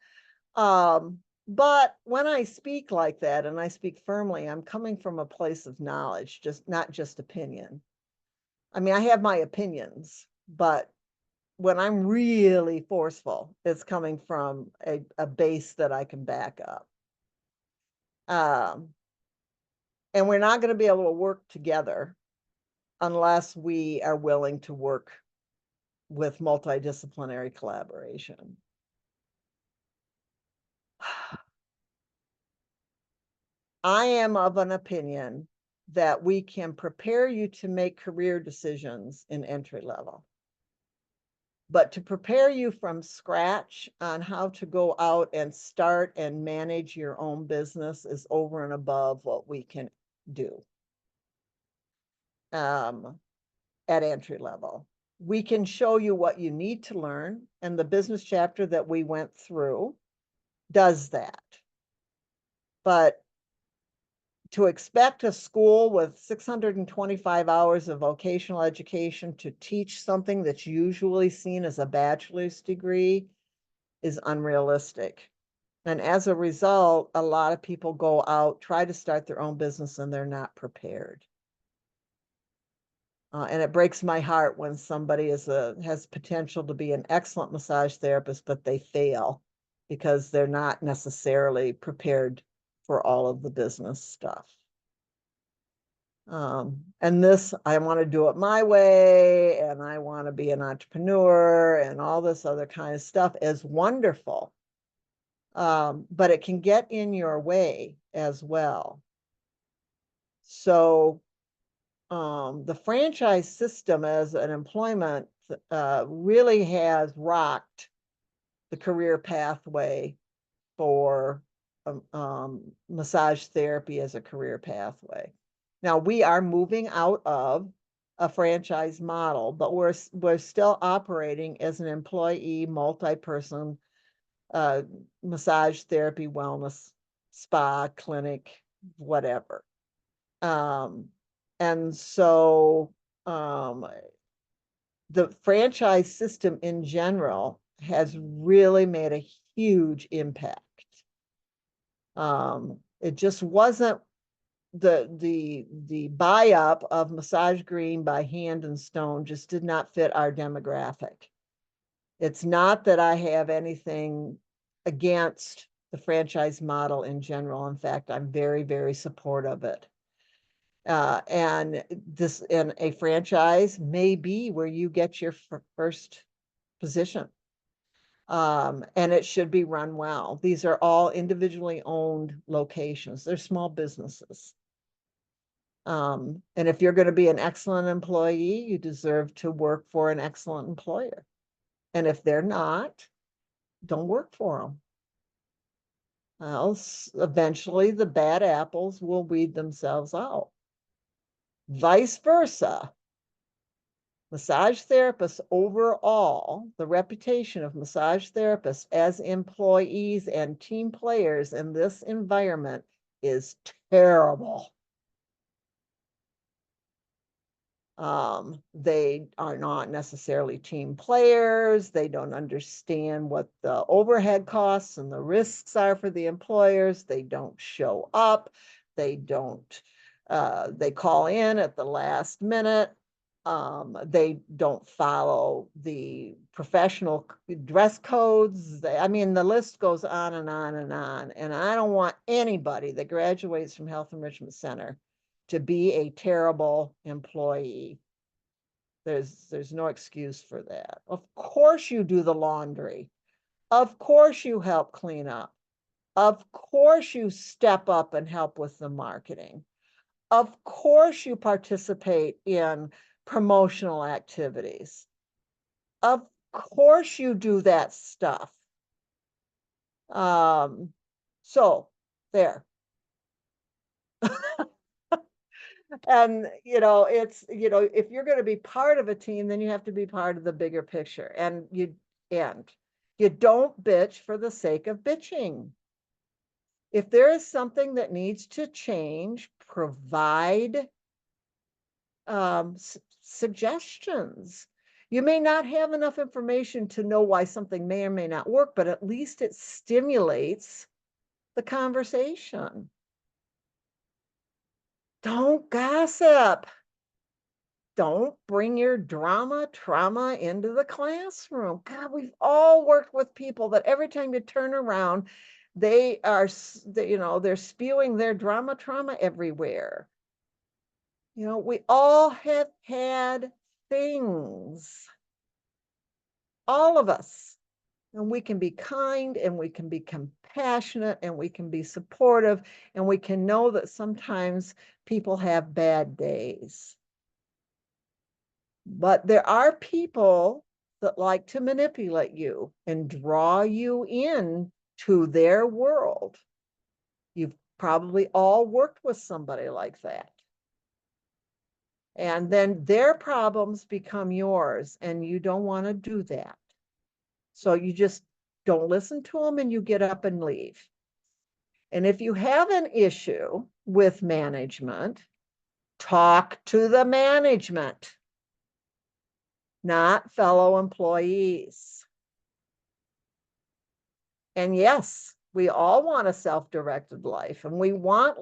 But when I speak like that, and I speak firmly, I'm coming from a place of knowledge, just not just opinion. I mean, I have my opinions, but when I'm really forceful, it's coming from a base that I can back up. And we're not going to be able to work together unless we are willing to work with multidisciplinary collaboration. I am of an opinion that we can prepare you to make career decisions in entry level. But to prepare you from scratch on how to go out and start and manage your own business is over and above what we can do at entry level. We can show you what you need to learn, and the business chapter that we went through does that. But to expect a school with 625 hours of vocational education to teach something that's usually seen as a bachelor's degree is unrealistic. And as a result, a lot of people go out, try to start their own business, and they're not prepared. And it breaks my heart when somebody has potential to be an excellent massage therapist, but they fail because they're not necessarily prepared for all of the business stuff. And this, I want to do it my way, and I want to be an entrepreneur, and all this other kind of stuff is wonderful. But it can get in your way as well. So the franchise system as an employment really has rocked the career pathway for massage therapy as a career pathway. Now we are moving out of a franchise model, but we're still operating as an employee, multi-person massage therapy, wellness, spa, clinic, whatever. And so the franchise system in general has really made a huge impact. It just wasn't the buy up of Massage Green by Hand and Stone just did not fit our demographic. It's not that I have anything against the franchise model in general. In fact, I'm very, very supportive of it. And a franchise may be where you get your first position. And it should be run well. These are all individually owned locations. They're small businesses. And if you're going to be an excellent employee, you deserve to work for an excellent employer. And if they're not, don't work for them. Else, eventually the bad apples will weed themselves out. Vice versa. Massage therapists overall, the reputation of massage therapists as employees and team players in this environment is terrible. They are not necessarily team players. They don't understand what the overhead costs and the risks are for the employers. They don't show up. They call in at the last minute. They don't follow the professional dress codes. I mean, the list goes on and on and on. And I don't want anybody that graduates from Health Enrichment Center to be a terrible employee. There's no excuse for that. Of course you do the laundry. Of course you help clean up. Of course you step up and help with the marketing. Of course you participate in promotional activities. Of course you do that stuff. So there. And it's if you're going to be part of a team, then you have to be part of the bigger picture, and you don't bitch for the sake of bitching. If there is something that needs to change, provide suggestions. You may not have enough information to know why something may or may not work, but at least it stimulates the conversation. Don't gossip. Don't bring your trauma into the classroom. God, we've all worked with people that every time you turn around, they're spewing their trauma everywhere. We all have had things, all of us, and we can be kind, and we can be compassionate, and we can be supportive, and we can know that sometimes people have bad days. But there are people that like to manipulate you and draw you in to their world. You've probably all worked with somebody like that. And then their problems become yours, and you don't want to do that. So you just don't listen to them, and you get up and leave. And if you have an issue with management, talk to the management, not fellow employees. And yes, we all want a self-directed life, and we want,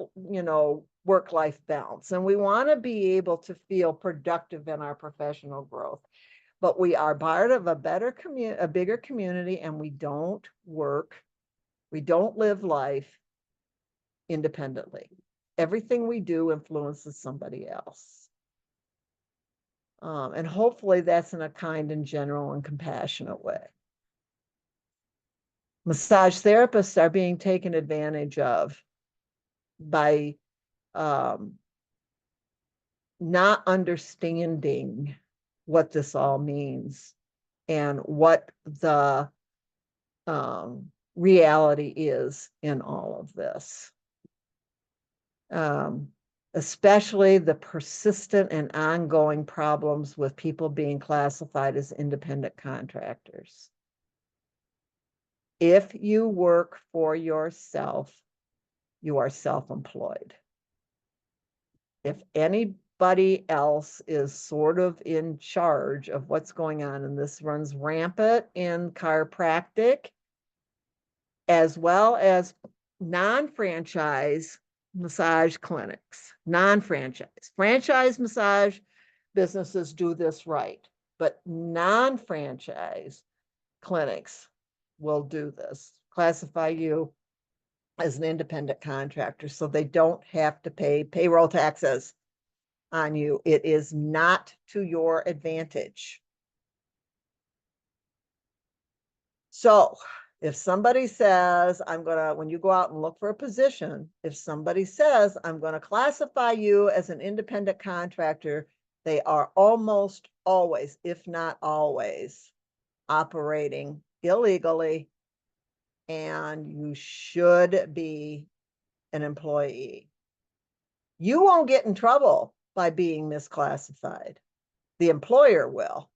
work-life balance, and we want to be able to feel productive in our professional growth. But we are part of a bigger community, and we don't live life independently. Everything we do influences somebody else. And hopefully that's in a kind and general and compassionate way. Massage therapists are being taken advantage of by not understanding what this all means and what the reality is in all of this. Especially the persistent and ongoing problems with people being classified as independent contractors. If you work for yourself, you are self-employed. If anybody else is sort of in charge of what's going on, and this runs rampant in chiropractic, as well as non-franchise massage clinics, non-franchise. Franchise massage businesses do this right, but non-franchise clinics will do this, classify you as an independent contractor, so they don't have to pay payroll taxes on you. It is not to your advantage. So if somebody says, when you go out and look for a position, if somebody says, I'm going to classify you as an independent contractor, they are almost always, if not always, operating illegally, and you should be an employee. You won't get in trouble by being misclassified. The employer will.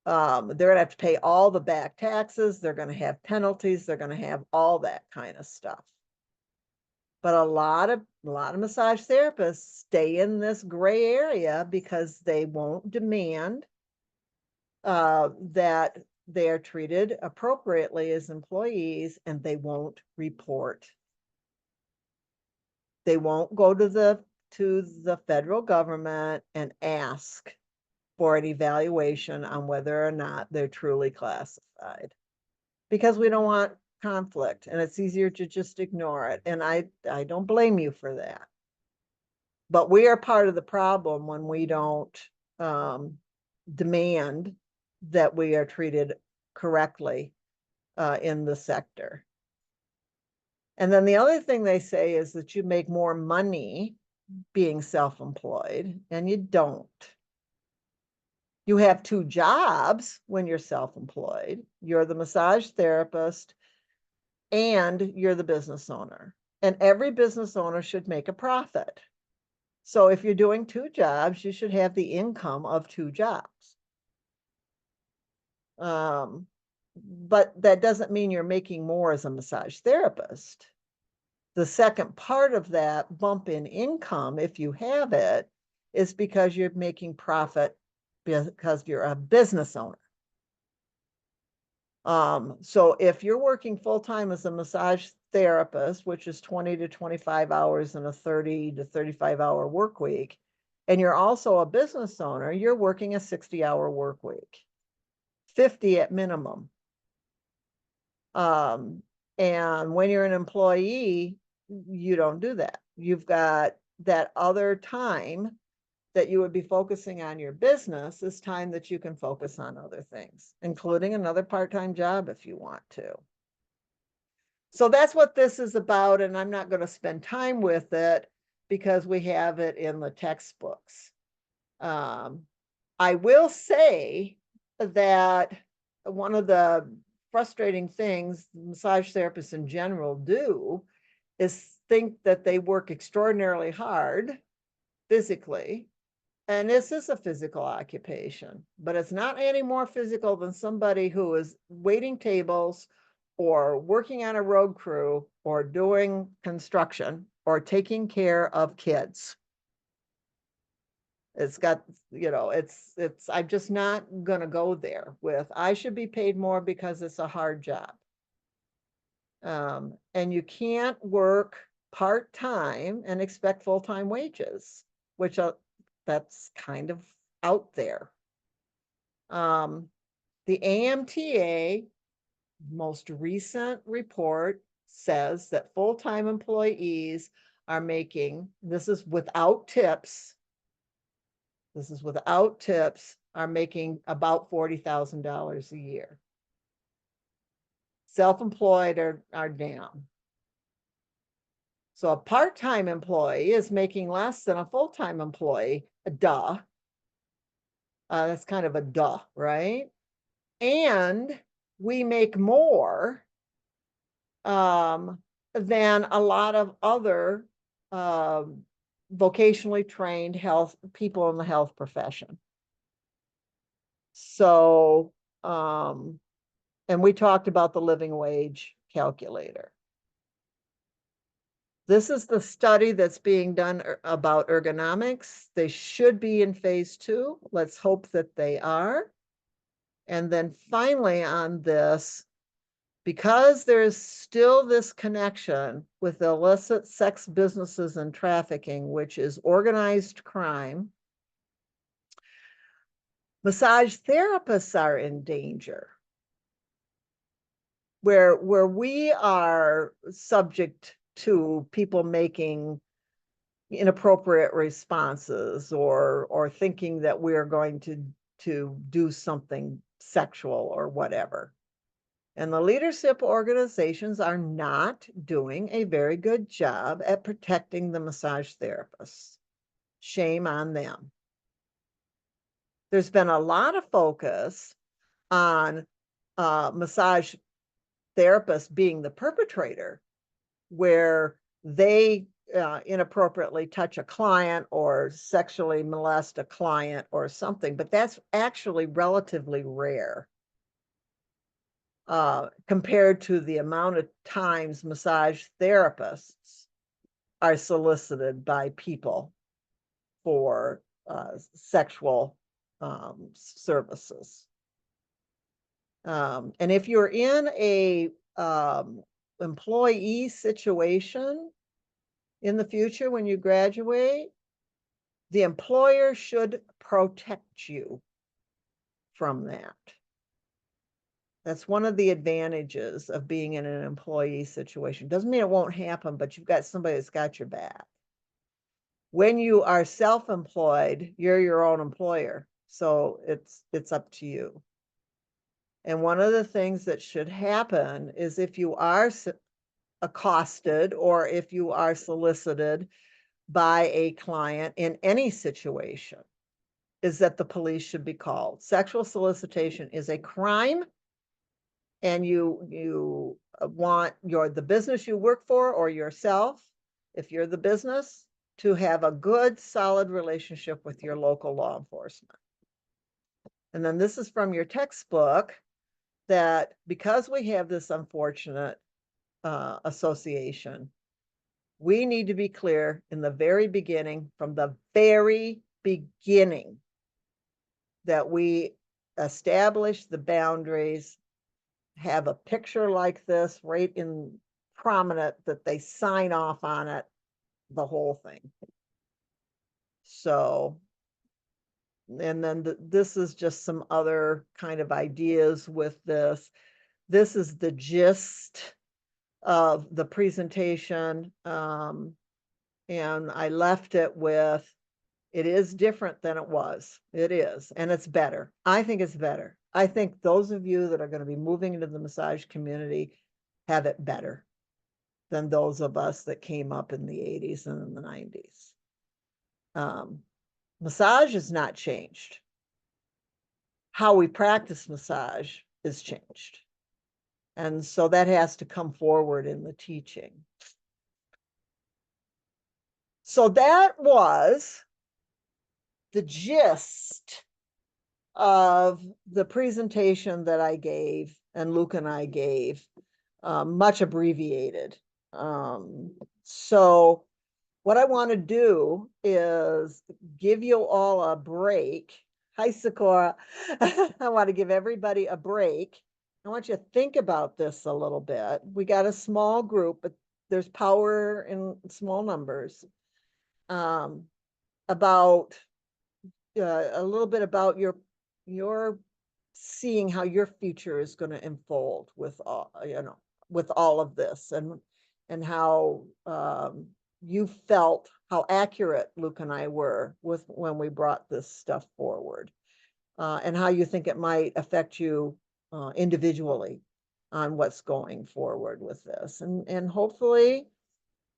They're going to have to pay all the back taxes. They're going to have penalties. They're going to have all that kind of stuff. But a lot of massage therapists stay in this gray area because they won't demand that they are treated appropriately as employees, and they won't report. They won't go to the federal government and ask for an evaluation on whether or not they're truly classified, because we don't want conflict, and it's easier to just ignore it. And I don't blame you for that. But we are part of the problem when we don't demand that we are treated correctly in the sector. And then the other thing they say is that you make more money being self-employed, and you don't. You have two jobs when you're self-employed. You're the massage therapist and you're the business owner. And every business owner should make a profit. So if you're doing two jobs, you should have the income of two jobs. But that doesn't mean you're making more as a massage therapist. The second part of that bump in income, if you have it, is because you're making profit because you're a business owner. So if you're working full-time as a massage therapist, which is 20 to 25 hours in a 30 to 35-hour work week, and you're also a business owner, you're working a 60-hour work week, 50 at minimum. And when you're an employee, you don't do that. You've got that other time that you would be focusing on your business is time that you can focus on other things, including another part-time job if you want to. So that's what this is about, and I'm not going to spend time with it because we have it in the textbooks. I will say that one of the frustrating things massage therapists in general do is think that they work extraordinarily hard physically. And this is a physical occupation, but it's not any more physical than somebody who is waiting tables or working on a road crew or doing construction or taking care of kids. It's got, I'm just not going to go there with, I should be paid more because it's a hard job. And you can't work part-time and expect full-time wages, which that's kind of out there. The AMTA most recent report says that full-time employees are making, this is without tips, are making about $40,000 a year. Self-employed are down. So a part-time employee is making less than a full-time employee. Duh. That's kind of a duh, right? And we make more than a lot of other vocationally trained people in the health profession. So, and we talked about the living wage calculator. This is the study that's being done about ergonomics. They should be in phase 2. Let's hope that they are. And then finally on this, because there's still this connection with illicit sex businesses and trafficking, which is organized crime, massage therapists are in danger. Where we are subject to people making inappropriate responses or thinking that we're going to do something sexual or whatever. And the leadership organizations are not doing a very good job at protecting the massage therapists. Shame on them. There's been a lot of focus on massage therapists being the perpetrator, where they inappropriately touch a client or sexually molest a client or something, but that's actually relatively rare. Compared to the amount of times massage therapists are solicited by people for sexual services. And if you're in a employee situation in the future when you graduate, the employer should protect you from that. That's one of the advantages of being in an employee situation. Doesn't mean it won't happen, but you've got somebody that's got your back. When you are self-employed, you're your own employer, so it's up to you. And one of the things that should happen is if you are accosted or if you are solicited by a client in any situation, is that the police should be called. Sexual solicitation is a crime, and you want the business you work for or yourself, if you're the business, to have a good, solid relationship with your local law enforcement. And then this is from your textbook, that because we have this unfortunate association, we need to be clear in the very beginning, from the very beginning, that we establish the boundaries, have a picture like this right in prominent, that they sign off on it, the whole thing. So, and then this is just some other kind of ideas with this. This is the gist of the presentation. And I left it with, it is different than it was. It is, and it's better. I think it's better. I think those of you that are going to be moving into the massage community have it better than those of us that came up in the 80s and in the 90s. Massage has not changed. How we practice massage is changed. And so that has to come forward in the teaching. So that was the gist of the presentation that I gave and Luke and I gave, much abbreviated. So what I want to do is give you all a break. Hi, Sakura. I want to give everybody a break. I want you to think about this a little bit. We got a small group, but there's power in small numbers. About a little bit about your seeing how your future is going to unfold with all, with all of this, and how you felt how accurate Luke and I were with when we brought this stuff forward, and how you think it might affect you individually on what's going forward with this, and hopefully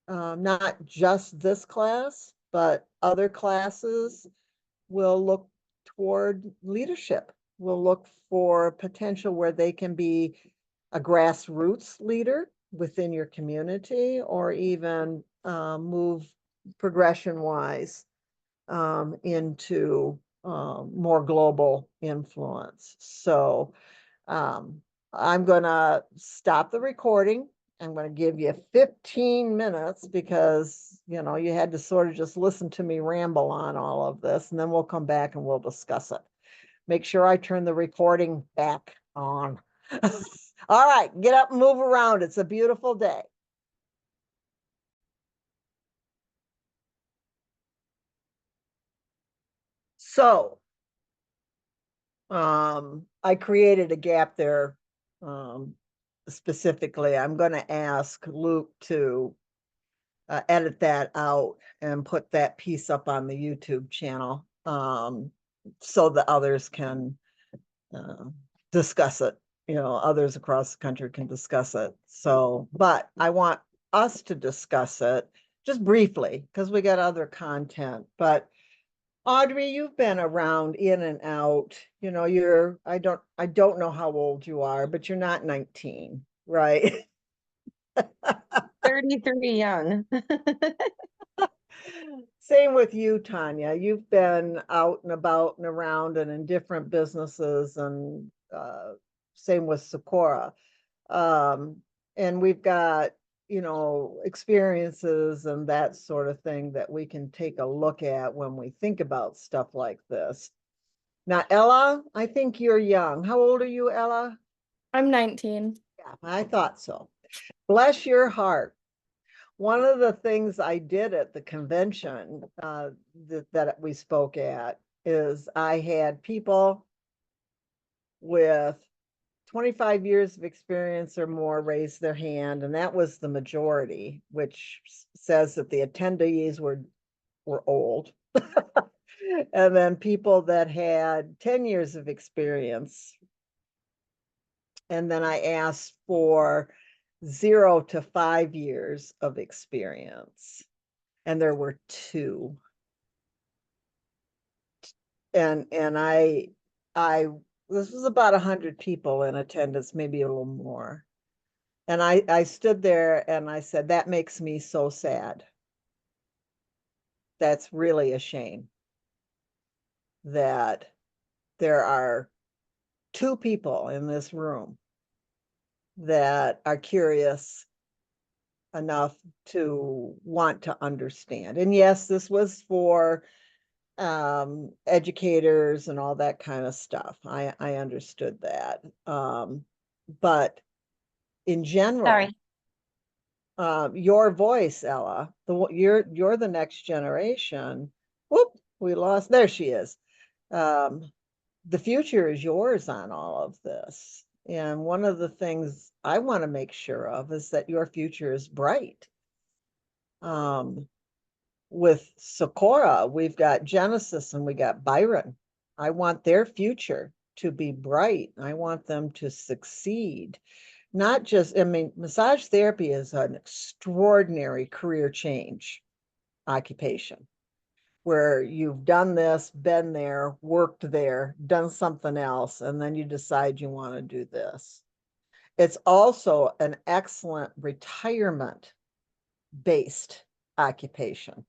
not just this class, but other classes will look toward leadership. We'll look for potential where they can be a grassroots leader within your community, or even move progression-wise into more global influence. So I'm going to stop the recording. I'm going to give you 15 minutes because, you had to sort of just listen to me ramble on all of this, and then we'll come back and we'll discuss it. Make sure I turn the recording back on. All right, get up and move around. It's a beautiful day. So, I created a gap there. Specifically, I'm going to ask Luke to edit that out and put that piece up on the YouTube channel, so that others can discuss it. Others across the country can discuss it. So, but I want us to discuss it just briefly because we got other content. But Audrey, you've been around in and out. I don't know how old you are, but you're not 19, right? 33 young. Same with you, Tanya. You've been out and about and around and in different businesses, and same with Sakura. And we've got, experiences and that sort of thing that we can take a look at when we think about stuff like this. Now, Ella, I think you're young. How old are you, Ella? I'm 19. Yeah, I thought so. Bless your heart. One of the things I did at the convention that we spoke at is I had people with 25 years of experience or more raise their hand, and that was the majority, which says that the attendees were old. And then people that had 10 years of experience. And then I asked for 0 to 5 years of experience. And there were 2. And this was about 100 people in attendance, maybe a little more. And I stood there and I said, that makes me so sad. That's really a shame that there are 2 people in this room that are curious enough to want to understand. And yes, this was for educators and all that kind of stuff. I understood that. But in general, Sorry. your voice, Ella, you're the next generation. Whoop, we lost. There she is. The future is yours on all of this. And one of the things I want to make sure of is that your future is bright. With Socorro, we've got Genesis and we got Byron. I want their future to be bright. I want them to succeed. Not just, I mean, massage therapy is an extraordinary career change occupation where you've done this, been there, worked there, done something else, and then you decide you want to do this. It's also an excellent retirement based occupation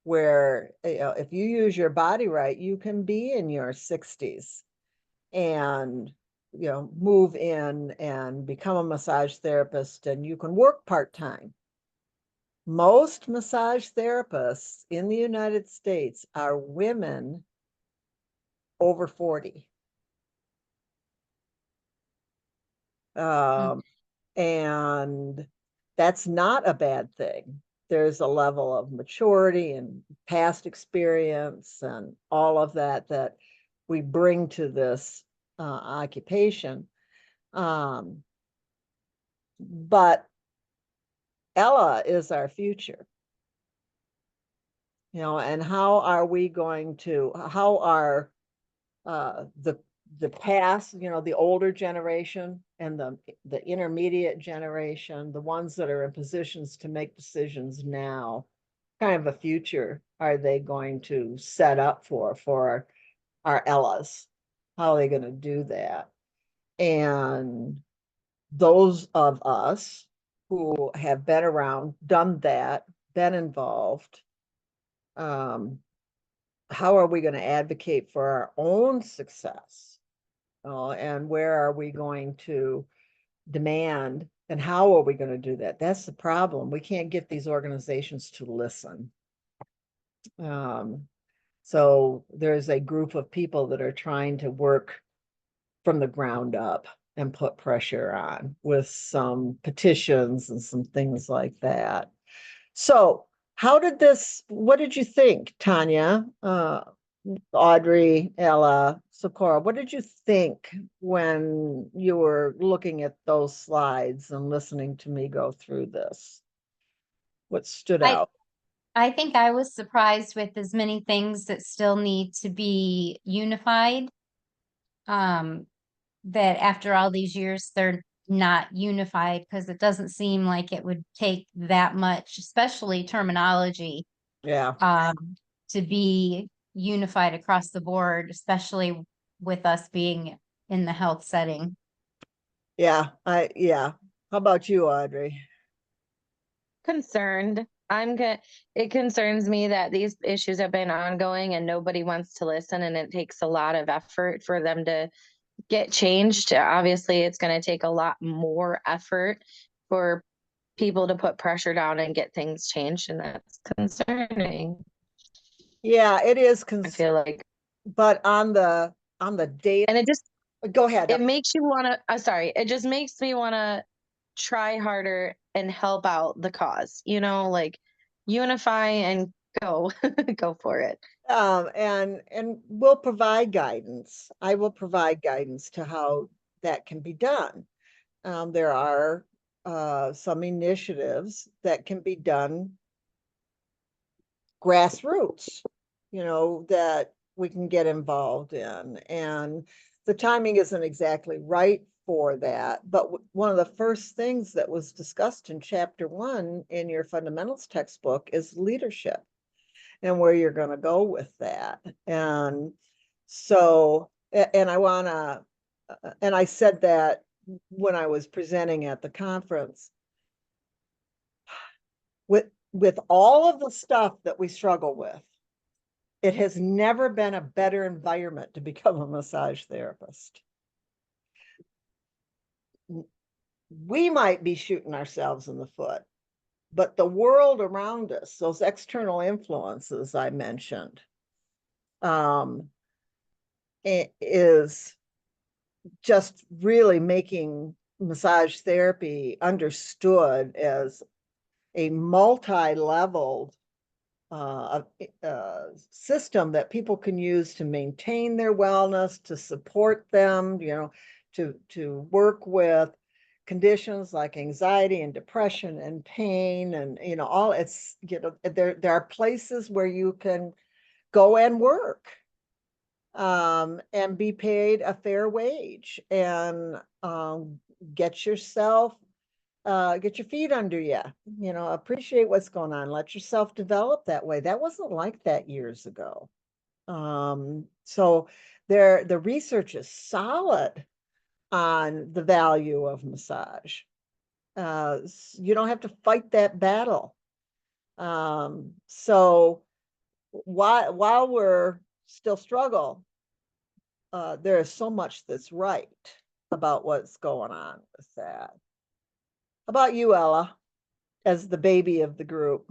where, you know, if you use your body right, you can be in your 60s and, you know, move in and become a massage therapist, and you can work part-time. Most massage therapists in the United States are women over 40. And that's not a bad thing. There's a level of maturity and past experience and all of that that we bring to this occupation. But Ella is our future, you know, and how are we going to, how are the past, you know, the older generation and the intermediate generation, the ones that are in positions to make decisions now, kind of a future are they going to set up for our Ellas? How are they going to do that? And those of us who have been around, done that, been involved, how are we going to advocate for our own success? And where are we going to demand, and how are we going to do that? That's the problem. We can't get these organizations to listen. So there's a group of people that are trying to work from the ground up and put pressure on with some petitions and some things like that. So what did you think, Tanya, Audrey, Ella, Socorro, what did you think when you were looking at those slides and listening to me go through this? What stood I out? I think I was surprised with as many things that still need to be unified. That after all these years, they're not unified because it doesn't seem like it would take that much, especially terminology, Yeah. to be unified across the board, especially with us being in the health setting. Yeah. How about you, Audrey? Concerned. It concerns me that these issues have been ongoing and nobody wants to listen, and it takes a lot of effort for them to get changed. Obviously, it's going to take a lot more effort for people to put pressure down and get things changed, and that's concerning. Yeah, it is I feel like, but on the data, and go ahead. it makes you want to, sorry, it just makes me want to try harder and help out the cause, like unify and go, go for it. And we'll provide guidance. I will provide guidance to how that can be done. There are some initiatives that can be done grassroots, you know, that we can get involved in. And the timing isn't exactly right for that. But one of the first things that was discussed in chapter 1 in your fundamentals textbook is leadership and where you're going to go with that. And so, and I want to, and I said that when I was presenting at the conference, with all of the stuff that we struggle with, it has never been a better environment to become a massage therapist. We might be shooting ourselves in the foot, but the world around us, those external influences I mentioned, is just really making massage therapy understood as a multi-leveled system that people can use to maintain their wellness, to support them, to work with conditions like anxiety and depression and pain and all. It's there are places where you can go and work and be paid a fair wage and get yourself get your feet under you, appreciate what's going on, let yourself develop that way. That wasn't like that years ago. So the research is solid on the value of massage. You don't have to fight that battle. So while we're still struggle, there is so much that's right about what's going on with that. How about you, Ella, as the baby of the group?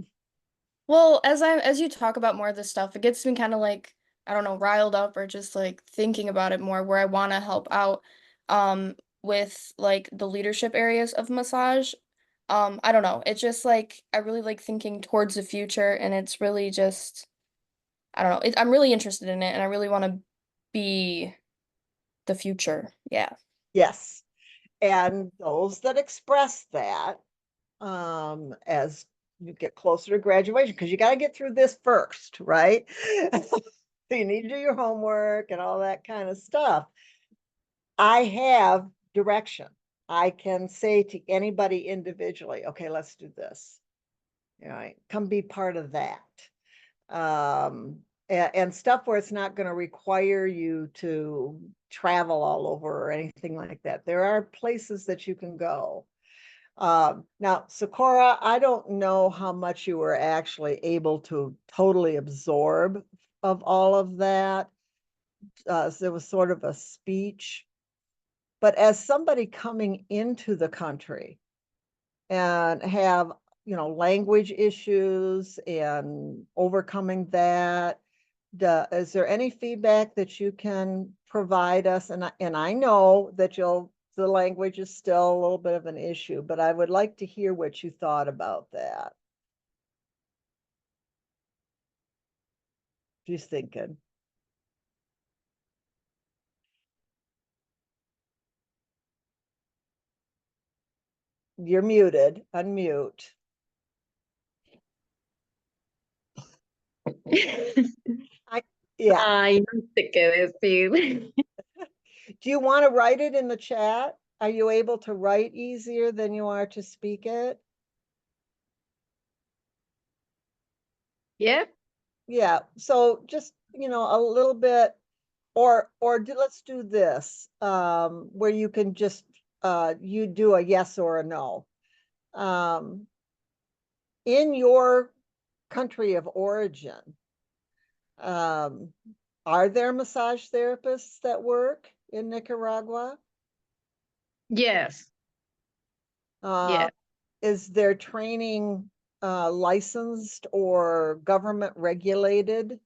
Well, as you talk about more of this stuff, it gets me kind of like, I don't know, riled up or just like thinking about it more where I want to help out with like the leadership areas of massage. I don't know. It's just like I really like thinking towards the future and it's really just I don't know. I'm really interested in it and I really want to be the future. Yeah. Yes. And those that express that as you get closer to graduation, because you got to get through this first, right? So you need to do your homework and all that kind of stuff. I have direction. I can say to anybody individually, okay, let's do this. Come be part of that. And stuff where it's not going to require you to travel all over or anything like that. There are places that you can go. Now, Socorro, I don't know how much you were actually able to totally absorb of all of that. So there was sort of a speech, but as somebody coming into the country and have, language issues and overcoming that, is there any feedback that you can provide us? And I know that the language is still a little bit of an issue, but I would like to hear what you thought about that. Just thinking. You're muted. Unmute. Yeah. Ay, no sé qué decir. Do you want to write it in the chat? Are you able to write easier than you are to speak it? Yeah. Yeah. So just, a little bit, or let's do this, where you can just, you do a yes or a no. In your country of origin, are there massage therapists that work in Nicaragua? Yes. Yeah. Is their training licensed or government regulated?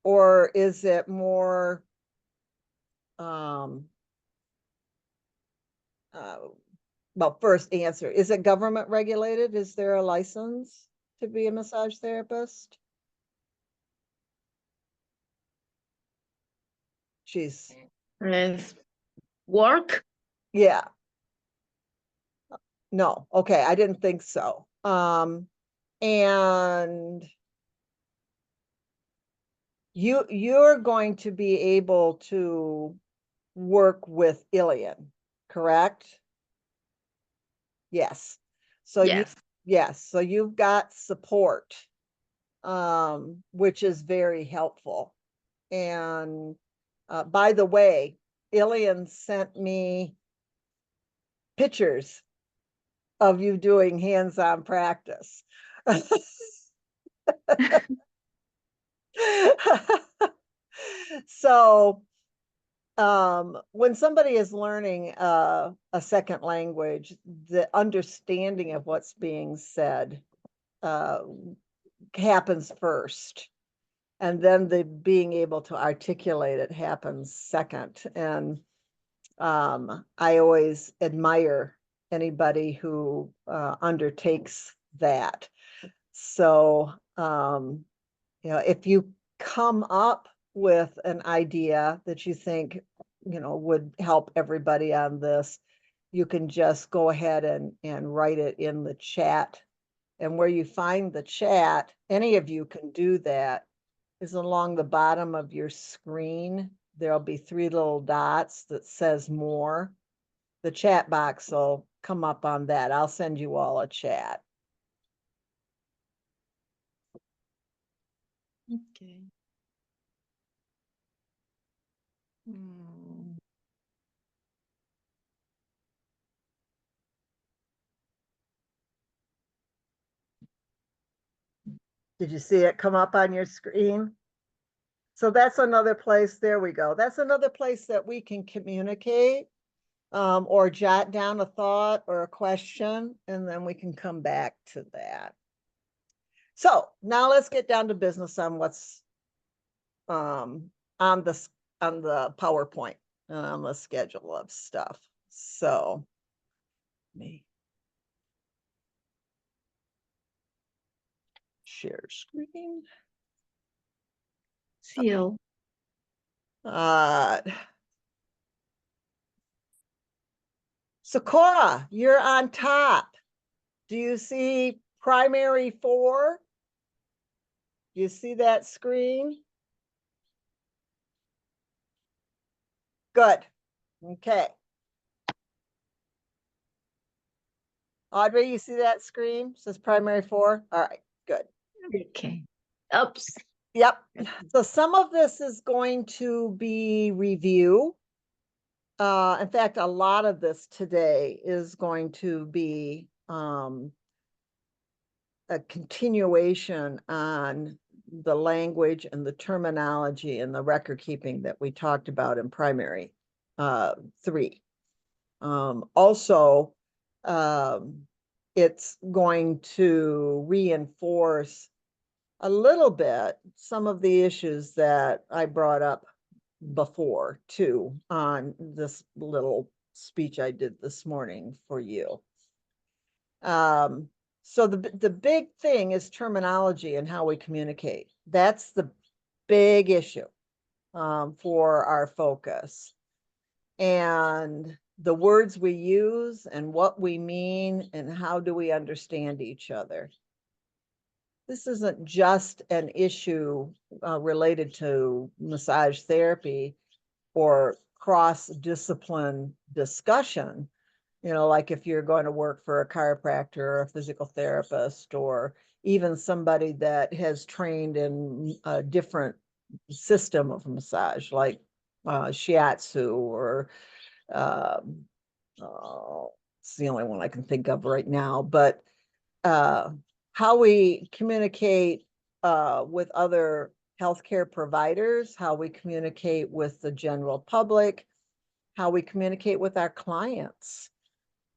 Or is it more well, first answer, is it government regulated? Is there a license to be a massage therapist? She's Yes. Work? yeah. No, okay, I didn't think so. And you're going to be able to work with Ilian, correct? Yes. So Yes. yes, so you've got support, which is very helpful. And by the way, Ilian sent me pictures of you doing hands-on practice. So when somebody is learning a second language, the understanding of what's being said happens first, and then the being able to articulate it happens second. And I always admire anybody who undertakes that. So if you come up with an idea that you think would help everybody on this, you can just go ahead and write it in the chat. And where you find the chat, any of you can do that, is along the bottom of your screen. There'll be 3 little dots that says more. The chat box will come up on that. I'll send you all a chat. Okay. Did you see it come up on your screen? So that's another place. There we go. That's another place that we can communicate, or jot down a thought or a question, and then we can come back to that. So now let's get down to business on what's on the PowerPoint and on the schedule of stuff. So me share screen. Seal. Socorro, you're on top. Do you see primary 4? Do you see that screen? Good. Okay. Audrey, you see that screen? It says primary 4. All right, good. Okay. Oops. Yep. So some of this is going to be review. In fact, a lot of this today is going to be a continuation on the language and the terminology and the record keeping that we talked about in primary 3. Also, it's going to reinforce a little bit some of the issues that I brought up before too on this little speech I did this morning for you. So the big thing is terminology and how we communicate. That's the big issue for our focus. And the words we use and what we mean and how do we understand each other. This isn't just an issue related to massage therapy or cross-discipline discussion, like if you're going to work for a chiropractor or a physical therapist, or even somebody that has trained in a different system of massage, like shiatsu or it's the only one I can think of right now. But how we communicate with other healthcare providers, how we communicate with the general public, how we communicate with our clients.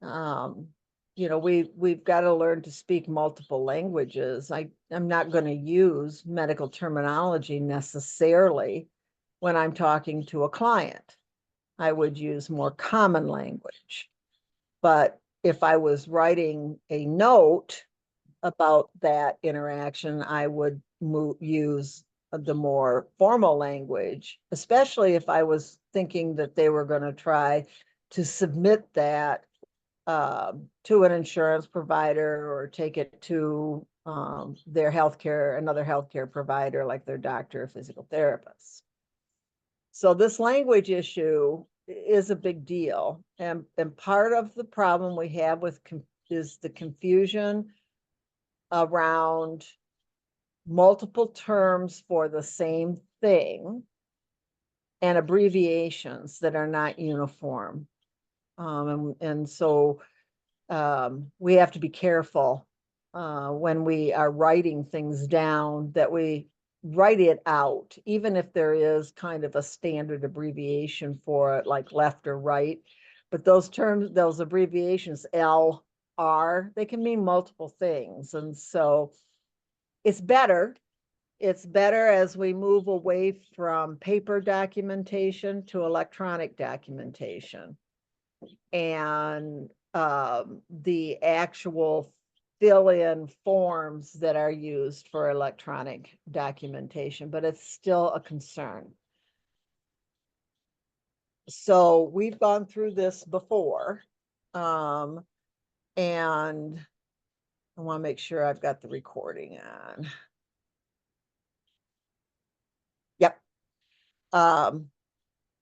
We've got to learn to speak multiple languages. I'm not going to use medical terminology necessarily when I'm talking to a client. I would use more common language. But if I was writing a note about that interaction, I would use the more formal language, especially if I was thinking that they were going to try to submit that to an insurance provider or take it to another healthcare provider like their doctor or physical therapist. So this language issue is a big deal. And part of the problem we have with is the confusion around multiple terms for the same thing and abbreviations that are not uniform. And so we have to be careful when we are writing things down, that we write it out, even if there is kind of a standard abbreviation for it, like left or right. But those terms, those abbreviations, L, R, they can mean multiple things. And so it's better. It's better as we move away from paper documentation to electronic documentation. And the actual fill-in forms that are used for electronic documentation, but it's still a concern. So we've gone through this before, and I want to make sure I've got the recording on. Yep.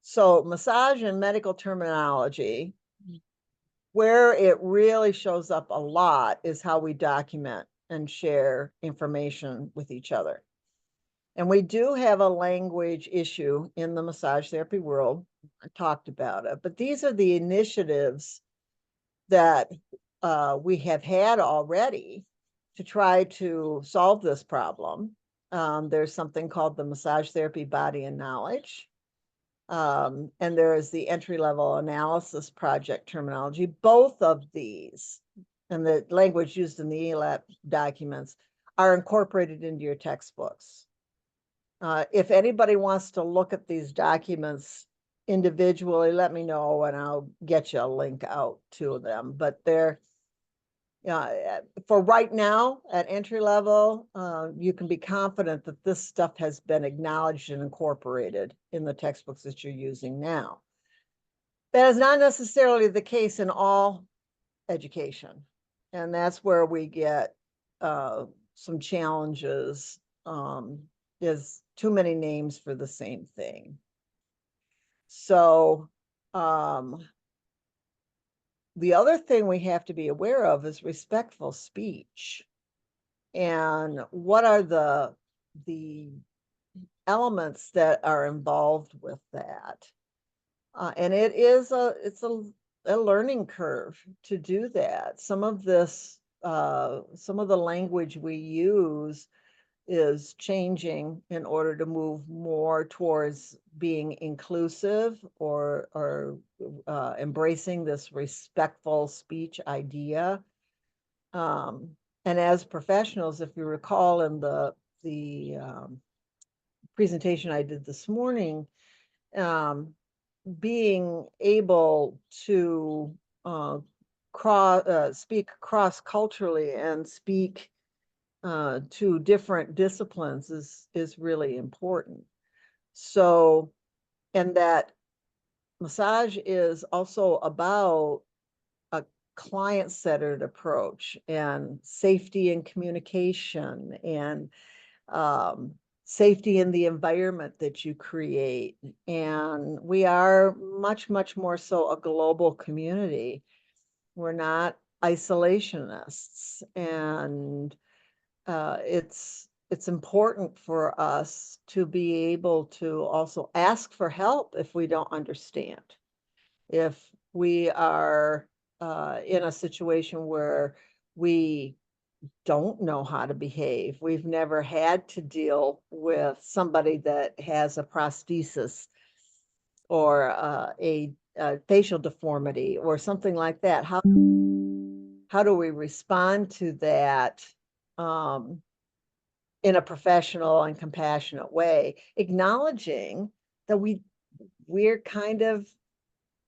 So massage and medical terminology, where it really shows up a lot is how we document and share information with each other. And we do have a language issue in the massage therapy world. I talked about it, but these are the initiatives that we have had already to try to solve this problem. There's something called the Massage Therapy Body and Knowledge. And there is the entry-level analysis project terminology. Both of these and the language used in the ELAP documents are incorporated into your textbooks. If anybody wants to look at these documents individually, let me know and I'll get you a link out to them. But they're, for right now at entry level, you can be confident that this stuff has been acknowledged and incorporated in the textbooks that you're using now. That is not necessarily the case in all education. And that's where we get some challenges, is too many names for the same thing. So the other thing we have to be aware of is respectful speech. And what are the elements that are involved with that? And it's a learning curve to do that. Some of this, some of the language we use is changing in order to move more towards being inclusive or embracing this respectful speech idea. And as professionals, if you recall in the presentation I did this morning, being able to speak cross-culturally and speak to different disciplines is really important. So, and that massage is also about a client-centered approach and safety and communication and safety in the environment that you create. And we are much, much more so a global community. We're not isolationists, and it's important for us to be able to also ask for help if we don't understand. If we are in a situation where we don't know how to behave, we've never had to deal with somebody that has a prosthesis or a facial deformity or something like that, how do we respond to that in a professional and compassionate way, acknowledging that we're kind of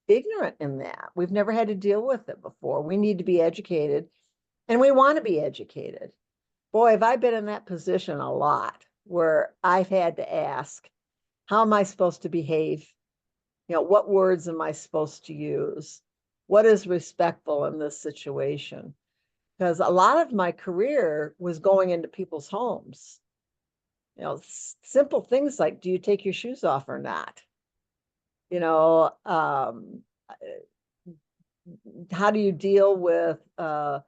ignorant in that. We've never had to deal with it before. We need to be educated, and we want to be educated. Boy, have I been in that position a lot, where I've had to ask, how am I supposed to behave? You know, what words am I supposed to use? What is respectful in this situation? Because a lot of my career was going into people's homes. You know, simple things like, do you take your shoes off or not? You know, how do you deal with a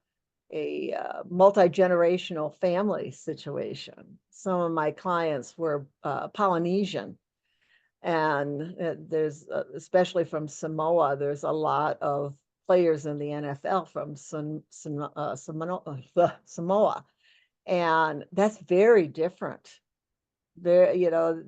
multi-generational family situation? Some of my clients were Polynesian, and there's especially from Samoa, there's a lot of players in the NFL from Samoa, and that's very different. There, you know,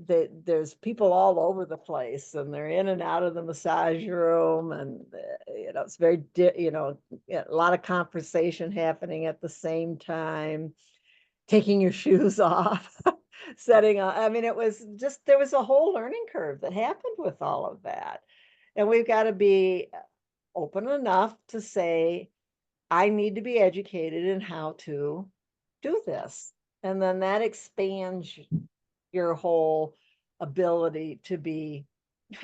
there's people all over the place, and they're in and out of the massage room, and you know, it's very you know, a lot of conversation happening at the same time, taking your shoes off, setting up. I mean, it was just, there was a whole learning curve that happened with all of that. And we've got to be open enough to say, I need to be educated in how to do this. And then that expands your whole ability to be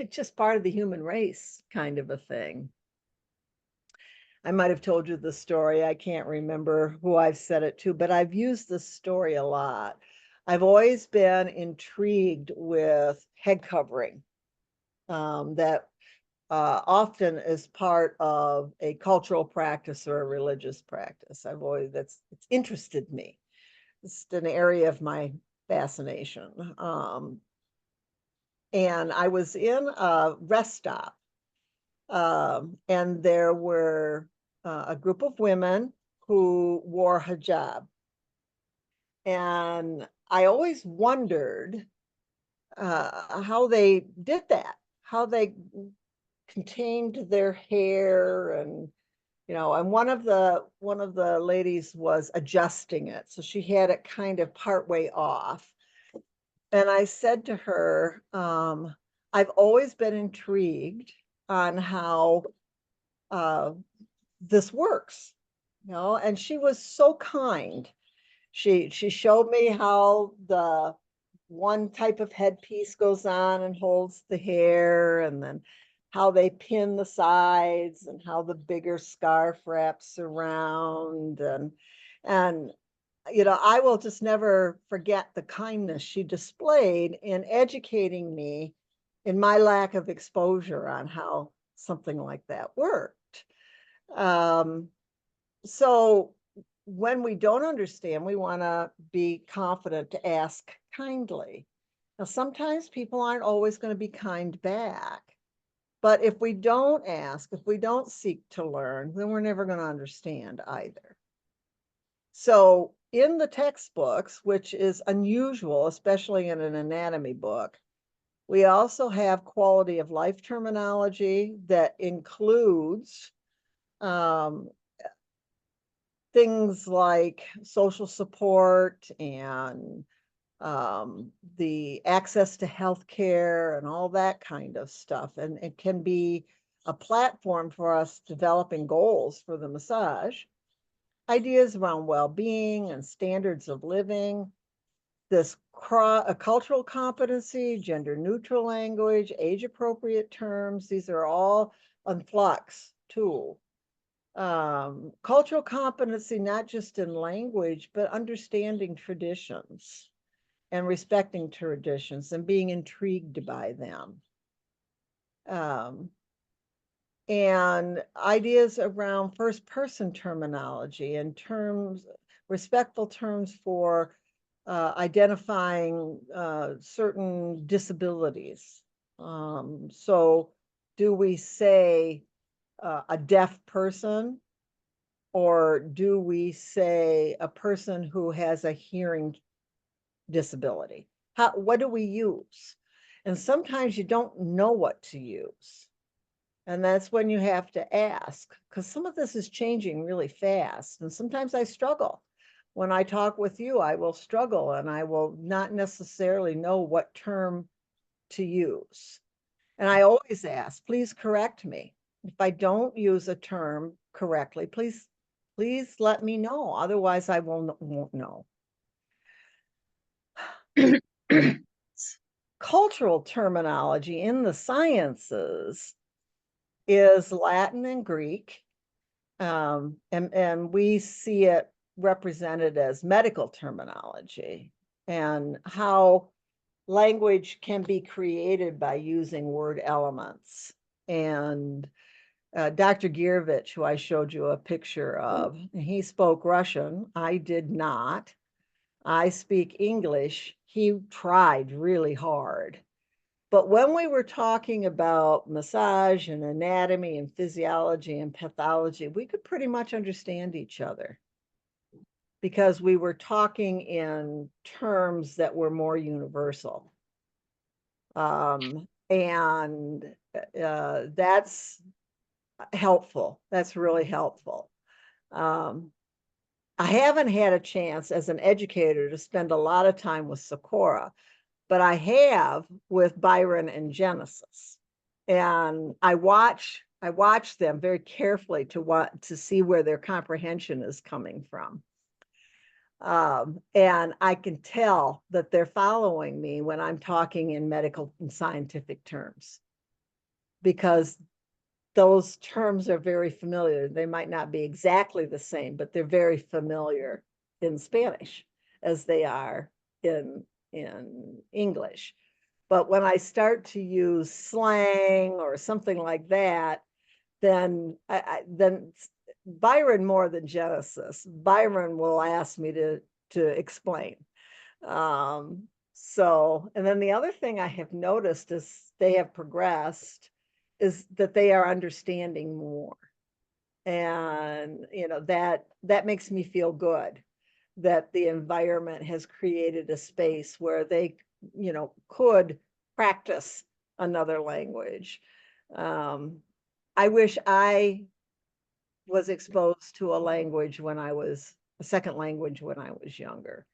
just part of the human race, kind of a thing. I might have told you the story. I can't remember who I've said it to, but I've used this story a lot. I've always been intrigued with head covering, that often is part of a cultural practice or a religious practice. It's interested me. It's an area of my fascination. And I was in a rest stop, and there were a group of women who wore hijab. And I always wondered how they did that, how they contained their hair, and you know, and one of the ladies was adjusting it, so she had it kind of partway off. And I said to her, I've always been intrigued on how this works, you know, and she was so kind. She showed me how the one type of headpiece goes on and holds the hair, and then how they pin the sides, and how the bigger scarf wraps around, and you know, I will just never forget the kindness she displayed in educating me in my lack of exposure on how something like that worked. So when we don't understand, we want to be confident to ask kindly. Now, sometimes people aren't always going to be kind back, but if we don't ask, if we don't seek to learn, then we're never going to understand either. So in the textbooks, which is unusual, especially in an anatomy book, we also have quality of life terminology that includes things like social support and the access to healthcare and all that kind of stuff. And it can be a platform for us developing goals for the massage, ideas around well-being and standards of living, this cultural competency, gender neutral language, age appropriate terms. These are all on flux too. Cultural competency, not just in language, but understanding traditions and respecting traditions and being intrigued by them. And ideas around first person terminology and terms, respectful terms for identifying certain disabilities. So do we say a deaf person, or do we say a person who has a hearing disability? What do we use? And sometimes you don't know what to use. And that's when you have to ask, because some of this is changing really fast. And sometimes I struggle. When I talk with you, I will struggle and I will not necessarily know what term to use. And I always ask, please correct me. If I don't use a term correctly, please let me know. Otherwise, I won't know. Cultural terminology in the sciences is Latin and Greek, and we see it represented as medical terminology, and how language can be created by using word elements. And Dr. Giervich, who I showed you a picture of, he spoke Russian. I did not. I speak English. He tried really hard. But when we were talking about massage and anatomy and physiology and pathology, we could pretty much understand each other because we were talking in terms that were more universal. And that's helpful. That's really helpful. I haven't had a chance as an educator to spend a lot of time with Socorro, but I have with Byron and Genesis. And I watch them very carefully to see where their comprehension is coming from. And I can tell that they're following me when I'm talking in medical and scientific terms, because those terms are very familiar. They might not be exactly the same, but they're very familiar in Spanish as they are in English. But when I start to use slang or something like that, then then Byron, more than Genesis, Byron will ask me to explain. So, and then the other thing I have noticed as they have progressed is that they are understanding more. And, you know, that makes me feel good that the environment has created a space where they, you know, could practice another language. I wish I was exposed to a second language when I was younger.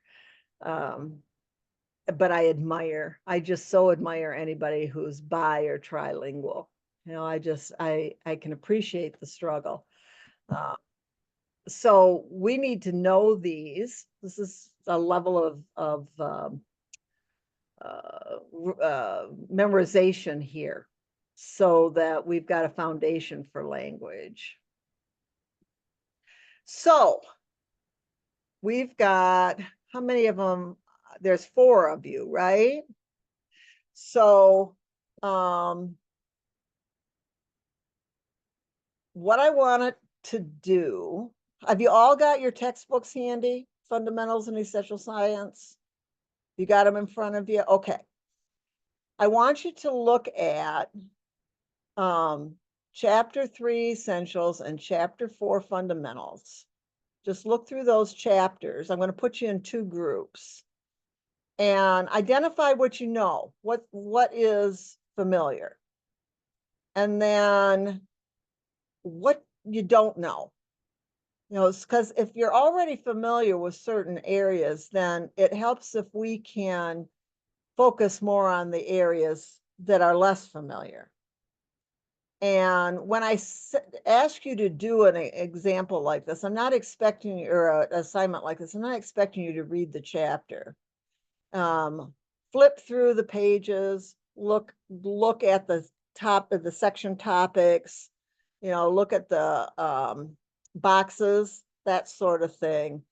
But I just so admire anybody who's bi or trilingual. You know, I can appreciate the struggle. So we need to know these. This is a level of memorization here, so that we've got a foundation for language. So we've got, how many of them? There's 4 of you, right? So what I wanted to do, have you all got your textbooks handy? Fundamentals in Essential Science? You got them in front of you? Okay. I want you to look at chapter 3 Essentials and chapter 4 Fundamentals. Just look through those chapters. I'm going to put you in 2 groups and identify what you know, what is familiar, and then what you don't know. You know, because if you're already familiar with certain areas, then it helps if we can focus more on the areas that are less familiar. And when I ask you to do an example like this, I'm not expecting you, or an assignment like this, I'm not expecting you to read the chapter. Flip through the pages, look at the top of the section topics, you know, look at the boxes, that sort of thing.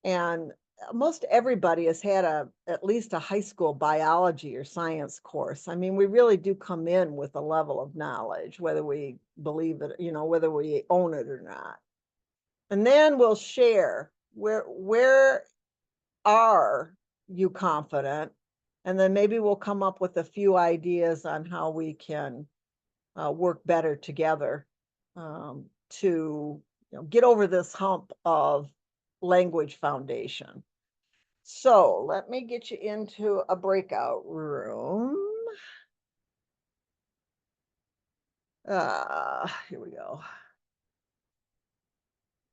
And most everybody has had at least a high school biology or science course. I mean, we really do come in with a level of knowledge, whether we believe it, you know, whether we own it or not. And then we'll share where are you confident? And then maybe we'll come up with a few ideas on how we can work better together to, you know, get over this hump of language foundation. So let me get you into a breakout room. Here we go.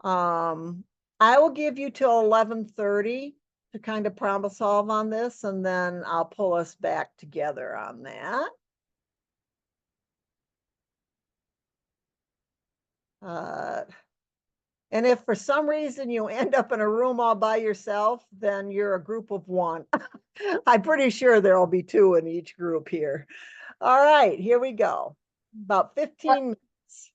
I will give you till 11:30 to kind of problem solve on this, and then I'll pull us back together on that. And if for some reason you end up in a room all by yourself, then you're a group of 1. I'm pretty sure there'll be 2 in each group here. All right, here we go. About 15 minutes.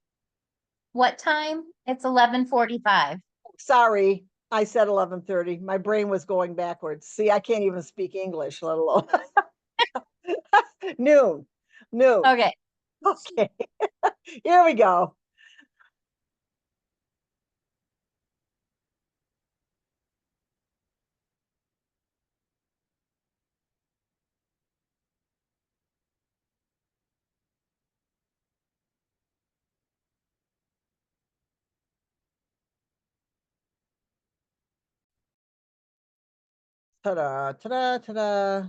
What time? It's 11:45. Sorry, I said 11:30. My brain was going backwards. See, I can't even speak English, let alone. Noon. Okay. Okay. Here we go. Ta-da, ta-da, ta-da.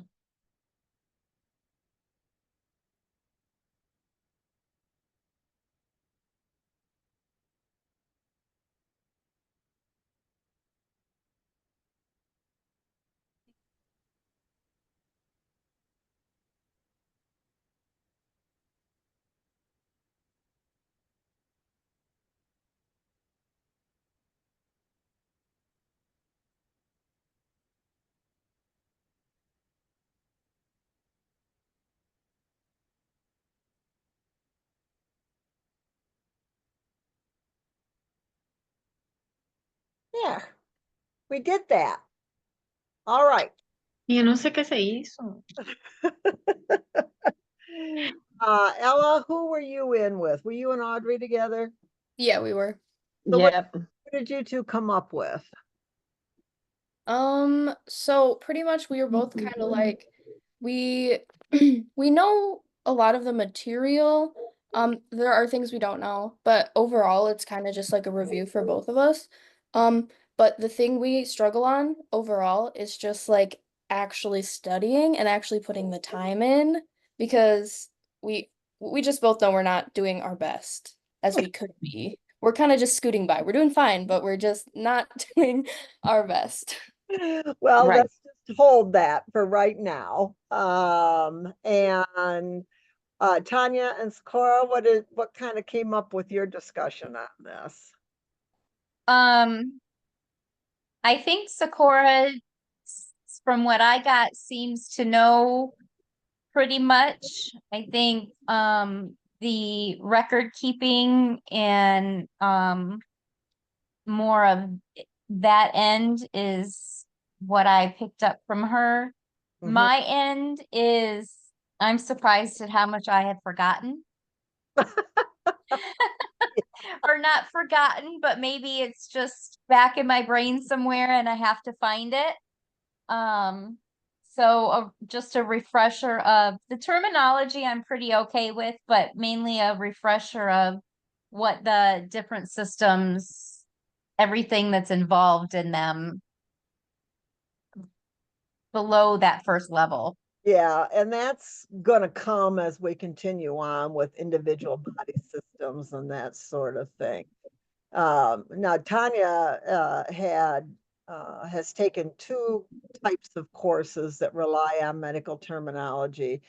Yeah, we did that. All right. Yo no sé qué se hizo. Ella, who were you in with? Were you and Audrey together? Yeah, we were. So what Yep. did you two come up with? So pretty much we were both kind of like we we know a lot of the material. There are things we don't know, but overall it's kind of just like a review for both of us. But the thing we struggle on overall is just like actually studying and actually putting the time in because we just both know we're not doing our best as we could be. We're kind of just scooting by. We're doing fine, but we're just not doing our best. Well, Right. let's just hold that for right now. And Tanya and Sakura, what kind of came up with your discussion on this? I think Sakura, from what I got, seems to know pretty much. I think the record keeping and more of that end is what I picked up from her. Mhm. My end is I'm surprised at how much I had forgotten. Or not forgotten, but maybe it's just back in my brain somewhere and I have to find it. Um, so just a refresher of the terminology I'm pretty okay with, but mainly a refresher of what the different systems, everything that's involved in them below that first level. Yeah, and that's gonna come as we continue on with individual body systems and that sort of thing. Now Tanya has taken two types of courses that rely on medical terminology.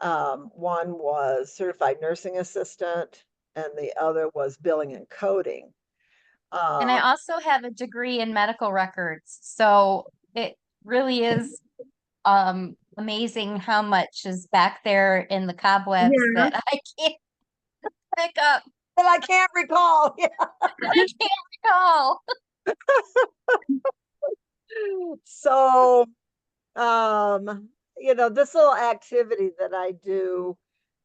One was certified nursing assistant, and the other was billing and coding. And I also have a degree in medical records. So it really is amazing how much is back there in the cobwebs Yeah. that I can't pick up. But I can't recall. Yeah. I can't recall. So, this little activity that I do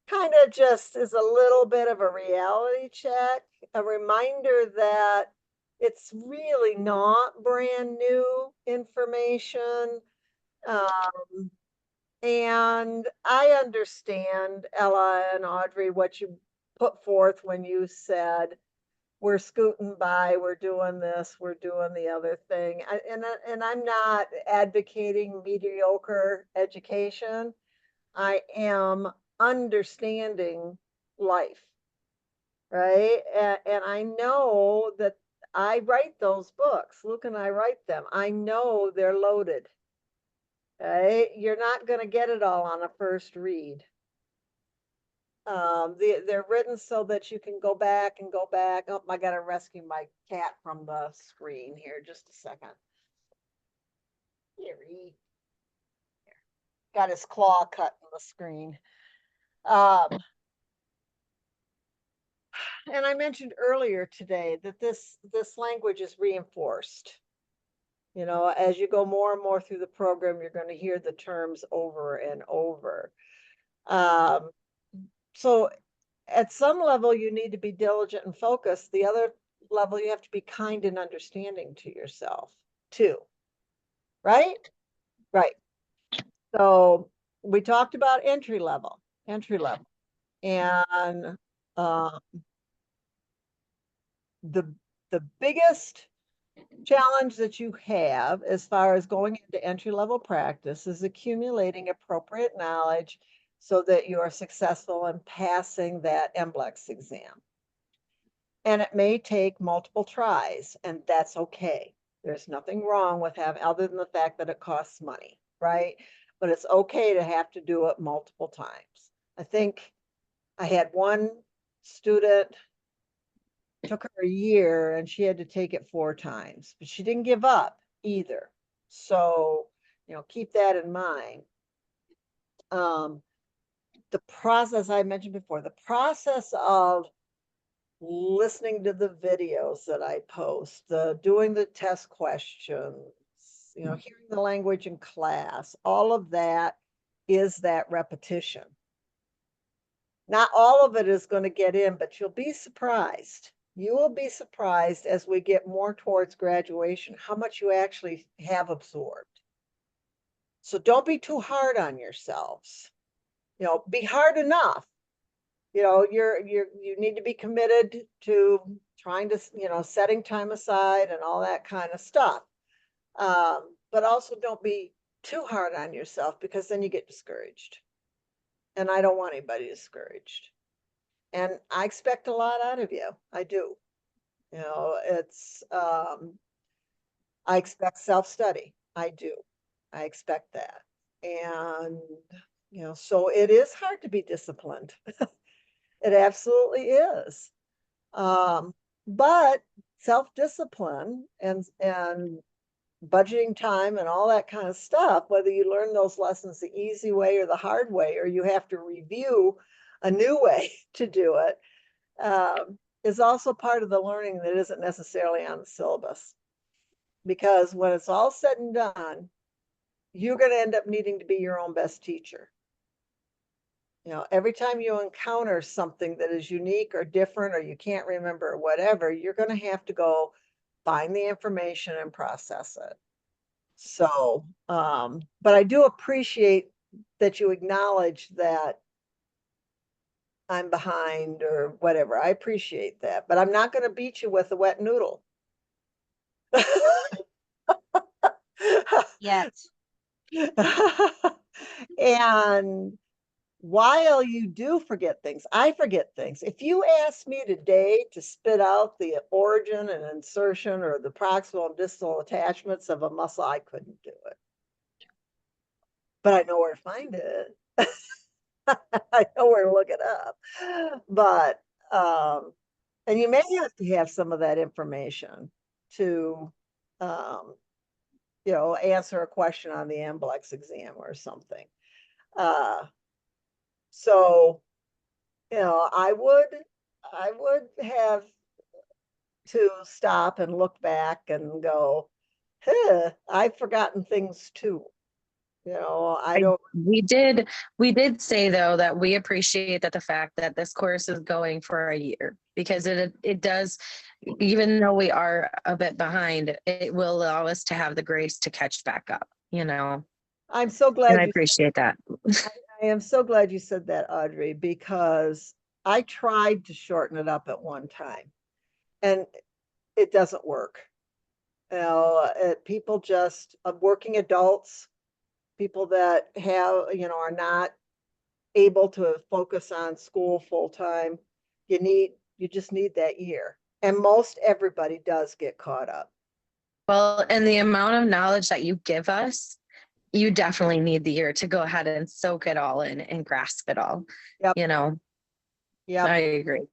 kind of just is a little bit of a reality check, a reminder that it's really not brand new information. Um, and I understand, Ella and Audrey, what you put forth when you said, we're scooting by, we're doing this, we're doing the other thing. And I'm not advocating mediocre education. I am understanding life, right? And I know that I write those books. Luke and I write them. I know they're loaded, right? You're not going to get it all on a first read. They're written so that you can go back and go back. Oh, I got to rescue my cat from the screen here. Just a second. Here, he got his claw cut in the screen. And I mentioned earlier today that this language is reinforced. As you go more and more through the program, you're going to hear the terms over and over. So at some level, you need to be diligent and focused. The other level, you have to be kind and understanding to yourself too. Right? Right. So we talked about entry level. And the biggest challenge that you have as far as going into entry level practice is accumulating appropriate knowledge so that you are successful in passing that MBLEX exam. And it may take multiple tries, and that's okay. There's nothing wrong with having, other than the fact that it costs money, right? But it's okay to have to do it multiple times. I think I had one student, took her a year, and she had to take it 4 times, but she didn't give up either. So, keep that in mind. The process I mentioned before, the process of listening to the videos that I post, doing the test questions, hearing the language in class, all of that is that repetition. Not all of it is going to get in, but you'll be surprised. You will be surprised as we get more towards graduation, how much you actually have absorbed. So don't be too hard on yourselves. Be hard enough. You need to be committed to trying to, setting time aside and all that kind of stuff. But also don't be too hard on yourself, because then you get discouraged. And I don't want anybody discouraged. And I expect a lot out of you. I do. It's, I expect self-study. I do. I expect that. And, so it is hard to be disciplined. It absolutely is. But self-discipline and budgeting time and all that kind of stuff, whether you learn those lessons the easy way or the hard way, or you have to review a new way to do it, is also part of the learning that isn't necessarily on the syllabus. Because when it's all said and done, you're going to end up needing to be your own best teacher. Every time you encounter something that is unique or different, or you can't remember or whatever, you're going to have to go find the information and process it. So, but I do appreciate that you acknowledge that I'm behind or whatever. I appreciate that, but I'm not going to beat you with a wet noodle. Yet. And while you do forget things, I forget things. If you ask me today to spit out the origin and insertion or the proximal and distal attachments of a muscle, I couldn't do it. But I know where to find it. I know where to look it up. But, and you may have to have some of that information to, answer a question on the MBLEX exam or something. So, I would have to stop and look back and go, huh, I've forgotten things too. I don't. We did say though that we appreciate that the fact that this course is going for a year, because it does, even though we are a bit behind, it will allow us to have the grace to catch back up, I'm so glad. And I appreciate that. I am so glad you said that, Audrey, because I tried to shorten it up at one time and it doesn't work. People just, working adults, people that have, are not able to focus on school full time, you just need that year. And most everybody does get caught up. Well, and the amount of knowledge that you give us, you definitely need the year to go ahead and soak it all in and grasp it all. Yep. Yeah, I agree.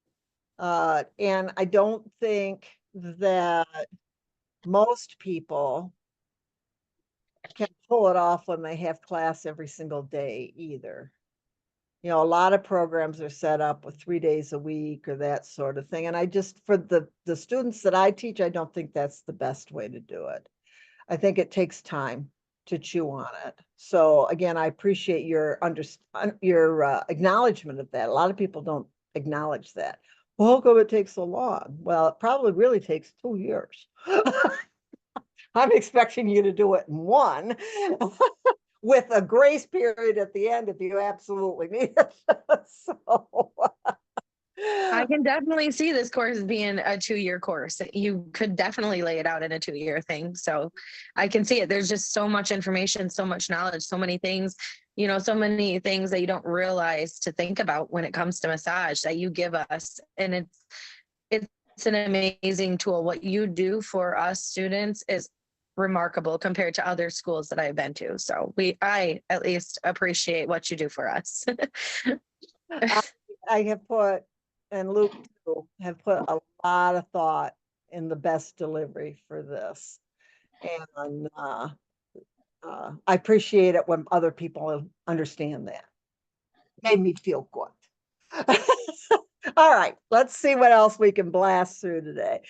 And I don't think that most people can pull it off when they have class every single day either. A lot of programs are set up with 3 days a week or that sort of thing. And I just, for the students that I teach, I don't think that's the best way to do it. I think it takes time to chew on it. So again, I appreciate your acknowledgement of that. A lot of people don't acknowledge that. Well, how come it takes so long? Well, it probably really takes 2 years. I'm expecting you to do it in 1 with a grace period at the end if you absolutely need it. So I can definitely see this course being a 2-year course. You could definitely lay it out in a 2-year thing. So I can see it. There's just so much information, so much knowledge, so many things, so many things that you don't realize to think about when it comes to massage that you give us. And it's an amazing tool. What you do for us students is remarkable compared to other schools that I've been to. So I at least appreciate what you do for us. I have put, and Luke too, have put a lot of thought in the best delivery for this. And I appreciate it when other people understand that. Made me feel good. All right, let's see what else we can blast through today.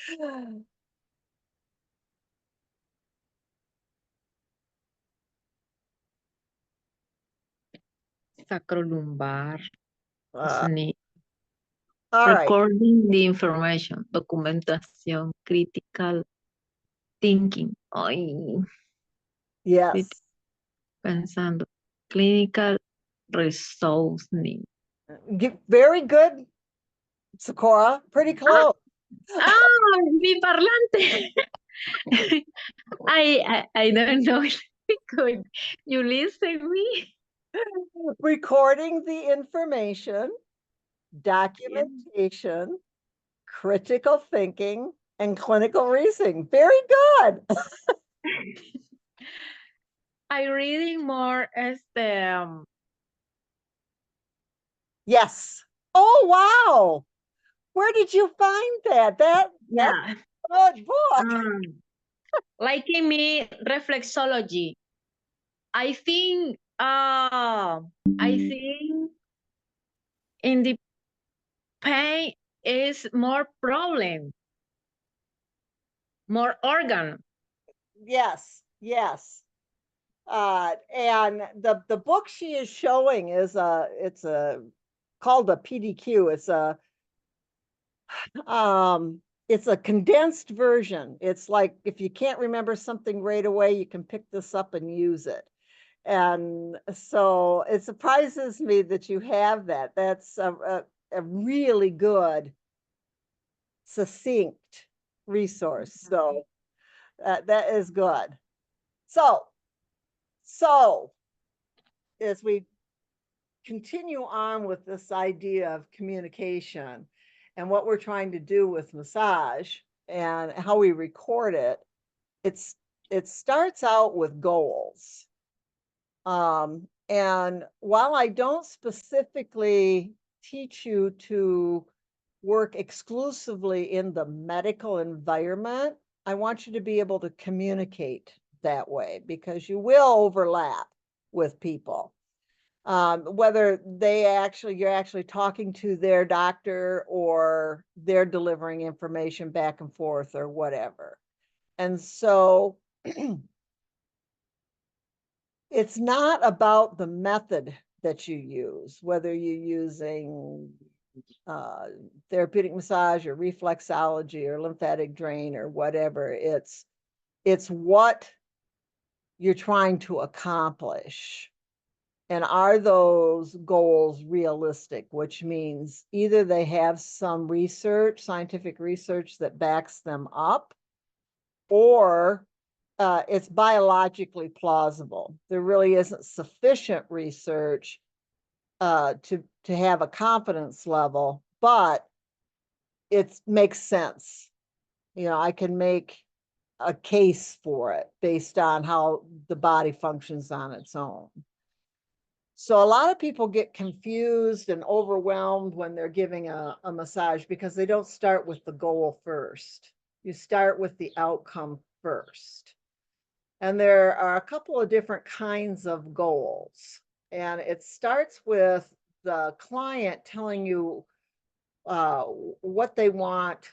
Sacrolumbar, Uh, SNI, all right, recording the information, documentación, critical thinking. Ay, yes. pensando. Clinical reasoning. Very good, Sakura. Pretty close. Ah, mi parlante. I don't know. Could you listen me? Recording the information, documentation, critical thinking, and clinical reasoning. Very good. I reading more Yes. Oh, wow. Where did you find that? That's yeah. a good book. Liking me reflexology. I think in the pain is more problem, more organ. Yes, yes. And the book she is showing is it's called a PDQ. It's a condensed version. It's like if you can't remember something right away, you can pick this up and use it. And so it surprises me that you have that. That's a really good, succinct resource. So that is good. So as we continue on with this idea of communication and what we're trying to do with massage and how we record it, it starts out with goals. And while I don't specifically teach you to work exclusively in the medical environment, I want you to be able to communicate that way because you will overlap with people. Whether you're actually talking to their doctor or they're delivering information back and forth or whatever. And so it's not about the method that you use, whether you're using therapeutic massage or reflexology or lymphatic drain or whatever. It's what you're trying to accomplish. And are those goals realistic? Which means either they have some research, scientific research that backs them up, or it's biologically plausible. There really isn't sufficient research to have a confidence level, but it makes sense. I can make a case for it based on how the body functions on its own. So a lot of people get confused and overwhelmed when they're giving a massage because they don't start with the goal first. You start with the outcome first. And there are a couple of different kinds of goals. And it starts with the client telling you what they want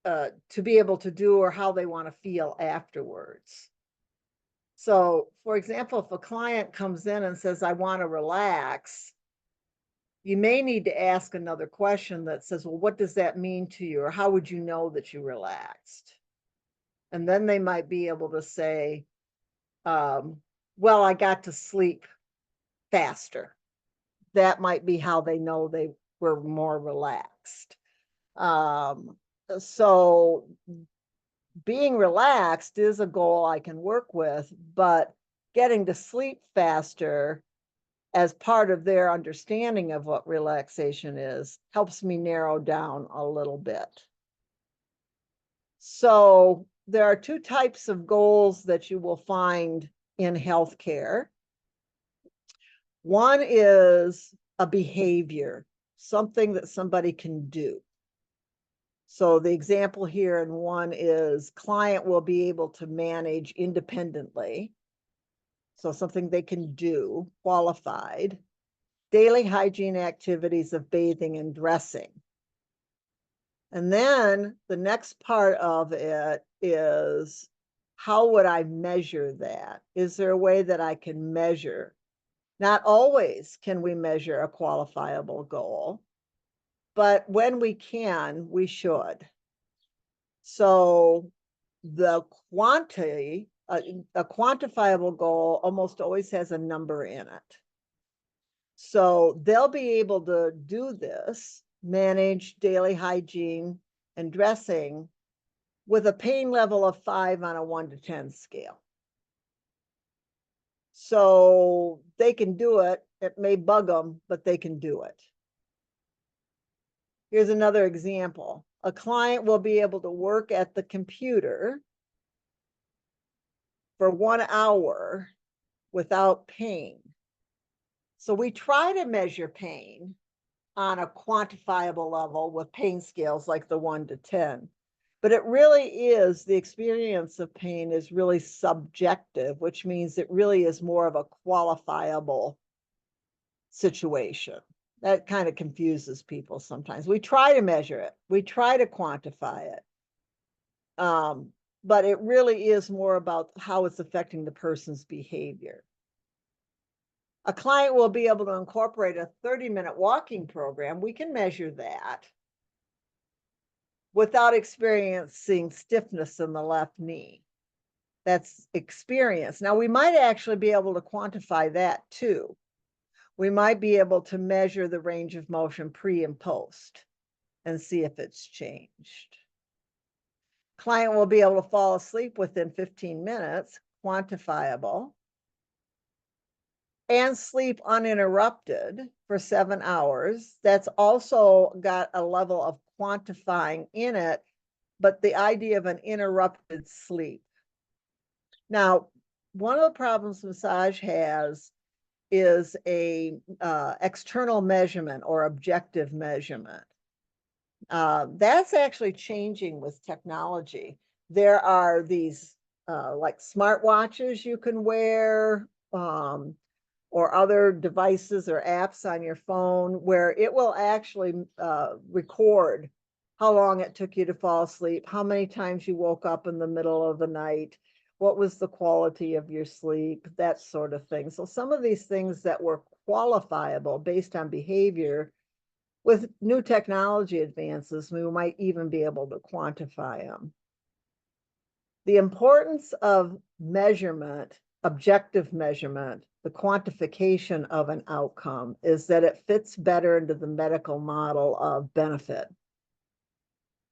to be able to do or how they want to feel afterwards. So, for example, if a client comes in and says, I want to relax, you may need to ask another question that says, well, what does that mean to you? Or how would you know that you relaxed? And then they might be able to say, well, I got to sleep faster. That might be how they know they were more relaxed. So being relaxed is a goal I can work with, but getting to sleep faster as part of their understanding of what relaxation is helps me narrow down a little bit. So there are two types of goals that you will find in healthcare. One is a behavior, something that somebody can do. So the example here in one is client will be able to manage independently. So something they can do, qualified. Daily hygiene activities of bathing and dressing. And then the next part of it is, how would I measure that? Is there a way that I can measure? Not always can we measure a qualifiable goal, but when we can, we should. So the quantity, a quantifiable goal almost always has a number in it. So they'll be able to do this, manage daily hygiene and dressing with a pain level of 5 on a 1 to 10 scale. So they can do it. It may bug them, but they can do it. Here's another example. A client will be able to work at the computer for 1 hour without pain. So we try to measure pain on a quantifiable level with pain scales like the 1 to 10. But it really is, the experience of pain is really subjective, which means it really is more of a qualifiable situation. That kind of confuses people sometimes. We try to measure it. We try to quantify it. But it really is more about how it's affecting the person's behavior. A client will be able to incorporate a 30-minute walking program. We can measure that without experiencing stiffness in the left knee. That's experience. Now, we might actually be able to quantify that too. We might be able to measure the range of motion pre and post and see if it's changed. Client will be able to fall asleep within 15 minutes, quantifiable, and sleep uninterrupted for 7 hours. That's also got a level of quantifying in it, but the idea of an interrupted sleep. Now, one of the problems massage has is a external measurement or objective measurement. That's actually changing with technology. There are these like smartwatches you can wear, or other devices or apps on your phone where it will actually record how long it took you to fall asleep, how many times you woke up in the middle of the night, what was the quality of your sleep, that sort of thing. So some of these things that were qualifiable based on behavior, with new technology advances, we might even be able to quantify them. The importance of measurement, objective measurement, the quantification of an outcome, is that it fits better into the medical model of benefit.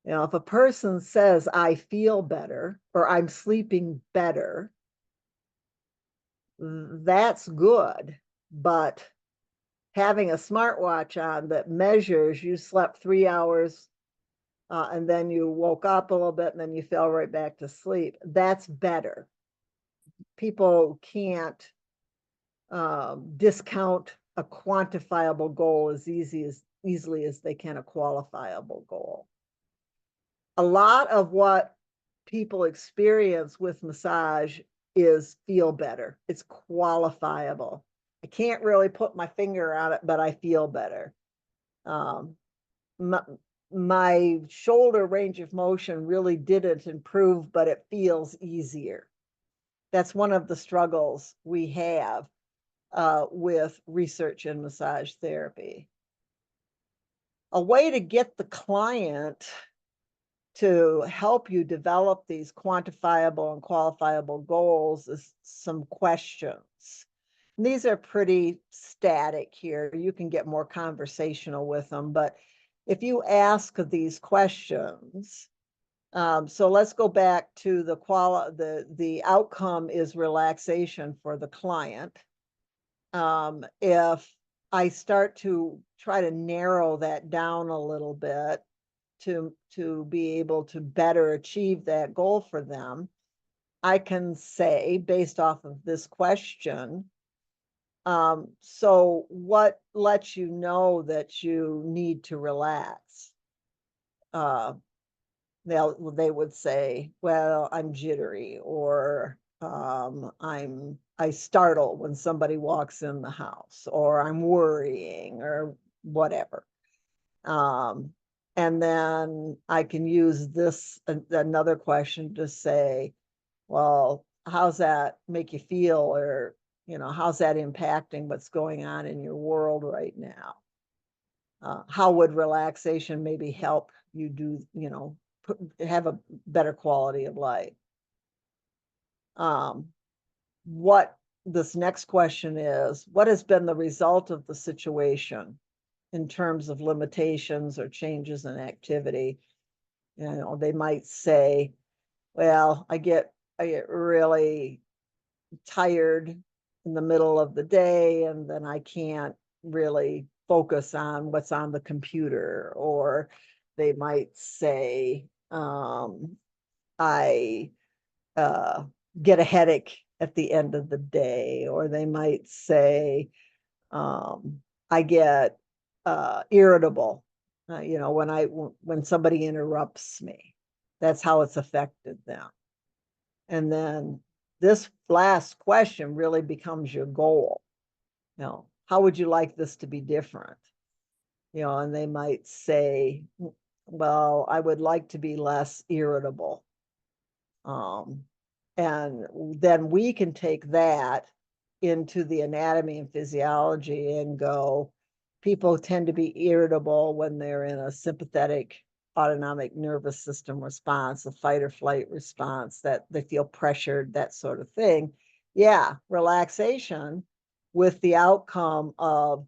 You know, if a person says, I feel better, or I'm sleeping better, that's good. But having a smartwatch on that measures you slept 3 hours and then you woke up a little bit and then you fell right back to sleep, that's better. People can't discount a quantifiable goal as easily as they can a qualifiable goal. A lot of what people experience with massage is feel better. It's qualifiable. I can't really put my finger on it, but I feel better. My shoulder range of motion really didn't improve, but it feels easier. That's one of the struggles we have with research in massage therapy. A way to get the client to help you develop these quantifiable and qualifiable goals is some questions. And these are pretty static here. You can get more conversational with them, but if you ask these questions, so let's go back to the outcome is relaxation for the client. If I start to try to narrow that down a little bit to be able to better achieve that goal for them, I can say, based off of this question, so what lets you know that you need to relax? They would say, well, I'm jittery, or I startle when somebody walks in the house, or I'm worrying, or whatever. And then I can use this another question to say, well, how's that make you feel? Or, how's that impacting what's going on in your world right now? How would relaxation maybe help you do, have a better quality of life? What this next question is, what has been the result of the situation in terms of limitations or changes in activity? They might say, well, I get really tired in the middle of the day, and then I can't really focus on what's on the computer. Or they might say, I get a headache at the end of the day. Or they might say, I get irritable, when somebody interrupts me. That's how it's affected them. And then this last question really becomes your goal. How would you like this to be different? And they might say, well, I would like to be less irritable. And then we can take that into the anatomy and physiology and go, people tend to be irritable when they're in a sympathetic autonomic nervous system response, a fight or flight response, that they feel pressured, that sort of thing. Yeah, relaxation with the outcome of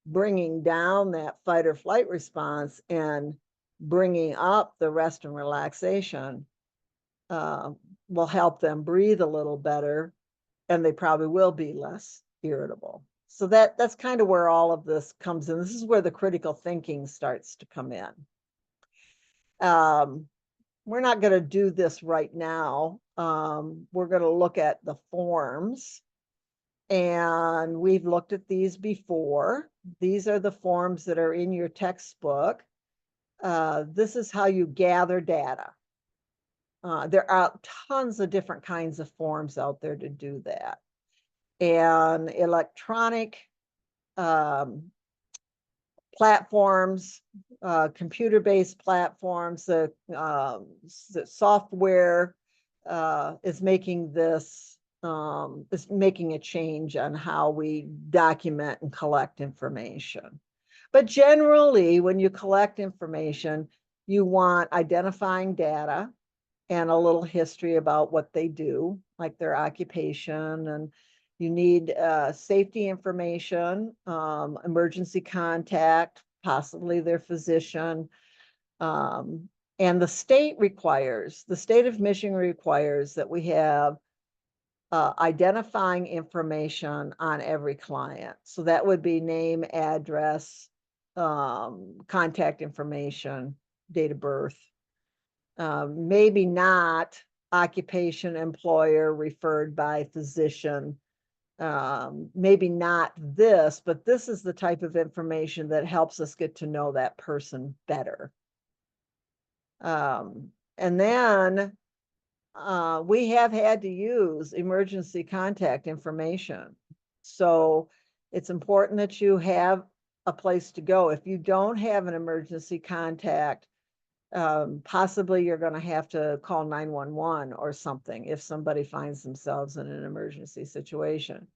bringing down that fight or flight response and bringing up the rest and relaxation will help them breathe a little better, and they probably will be less irritable. So that's kind of where all of this comes in. This is where the critical thinking starts to come in. We're not going to do this right now. We're going to look at the forms, and we've looked at these before. These are the forms that are in your textbook. This is how you gather data. There are tons of different kinds of forms out there to do that. And electronic platforms, computer-based platforms, the software is making this, is making a change on how we document and collect information. But generally, when you collect information, you want identifying data and a little history about what they do, like their occupation, and you need safety information, emergency contact, possibly their physician. And the state of Michigan requires that we have identifying information on every client. So that would be name, address, contact information, date of birth. Maybe not occupation, employer, referred by physician. Maybe not this, but this is the type of information that helps us get to know that person better. And then we have had to use emergency contact information. So it's important that you have a place to go. If you don't have an emergency contact, Possibly you're going to have to call 911 or something if somebody finds themselves in an emergency situation.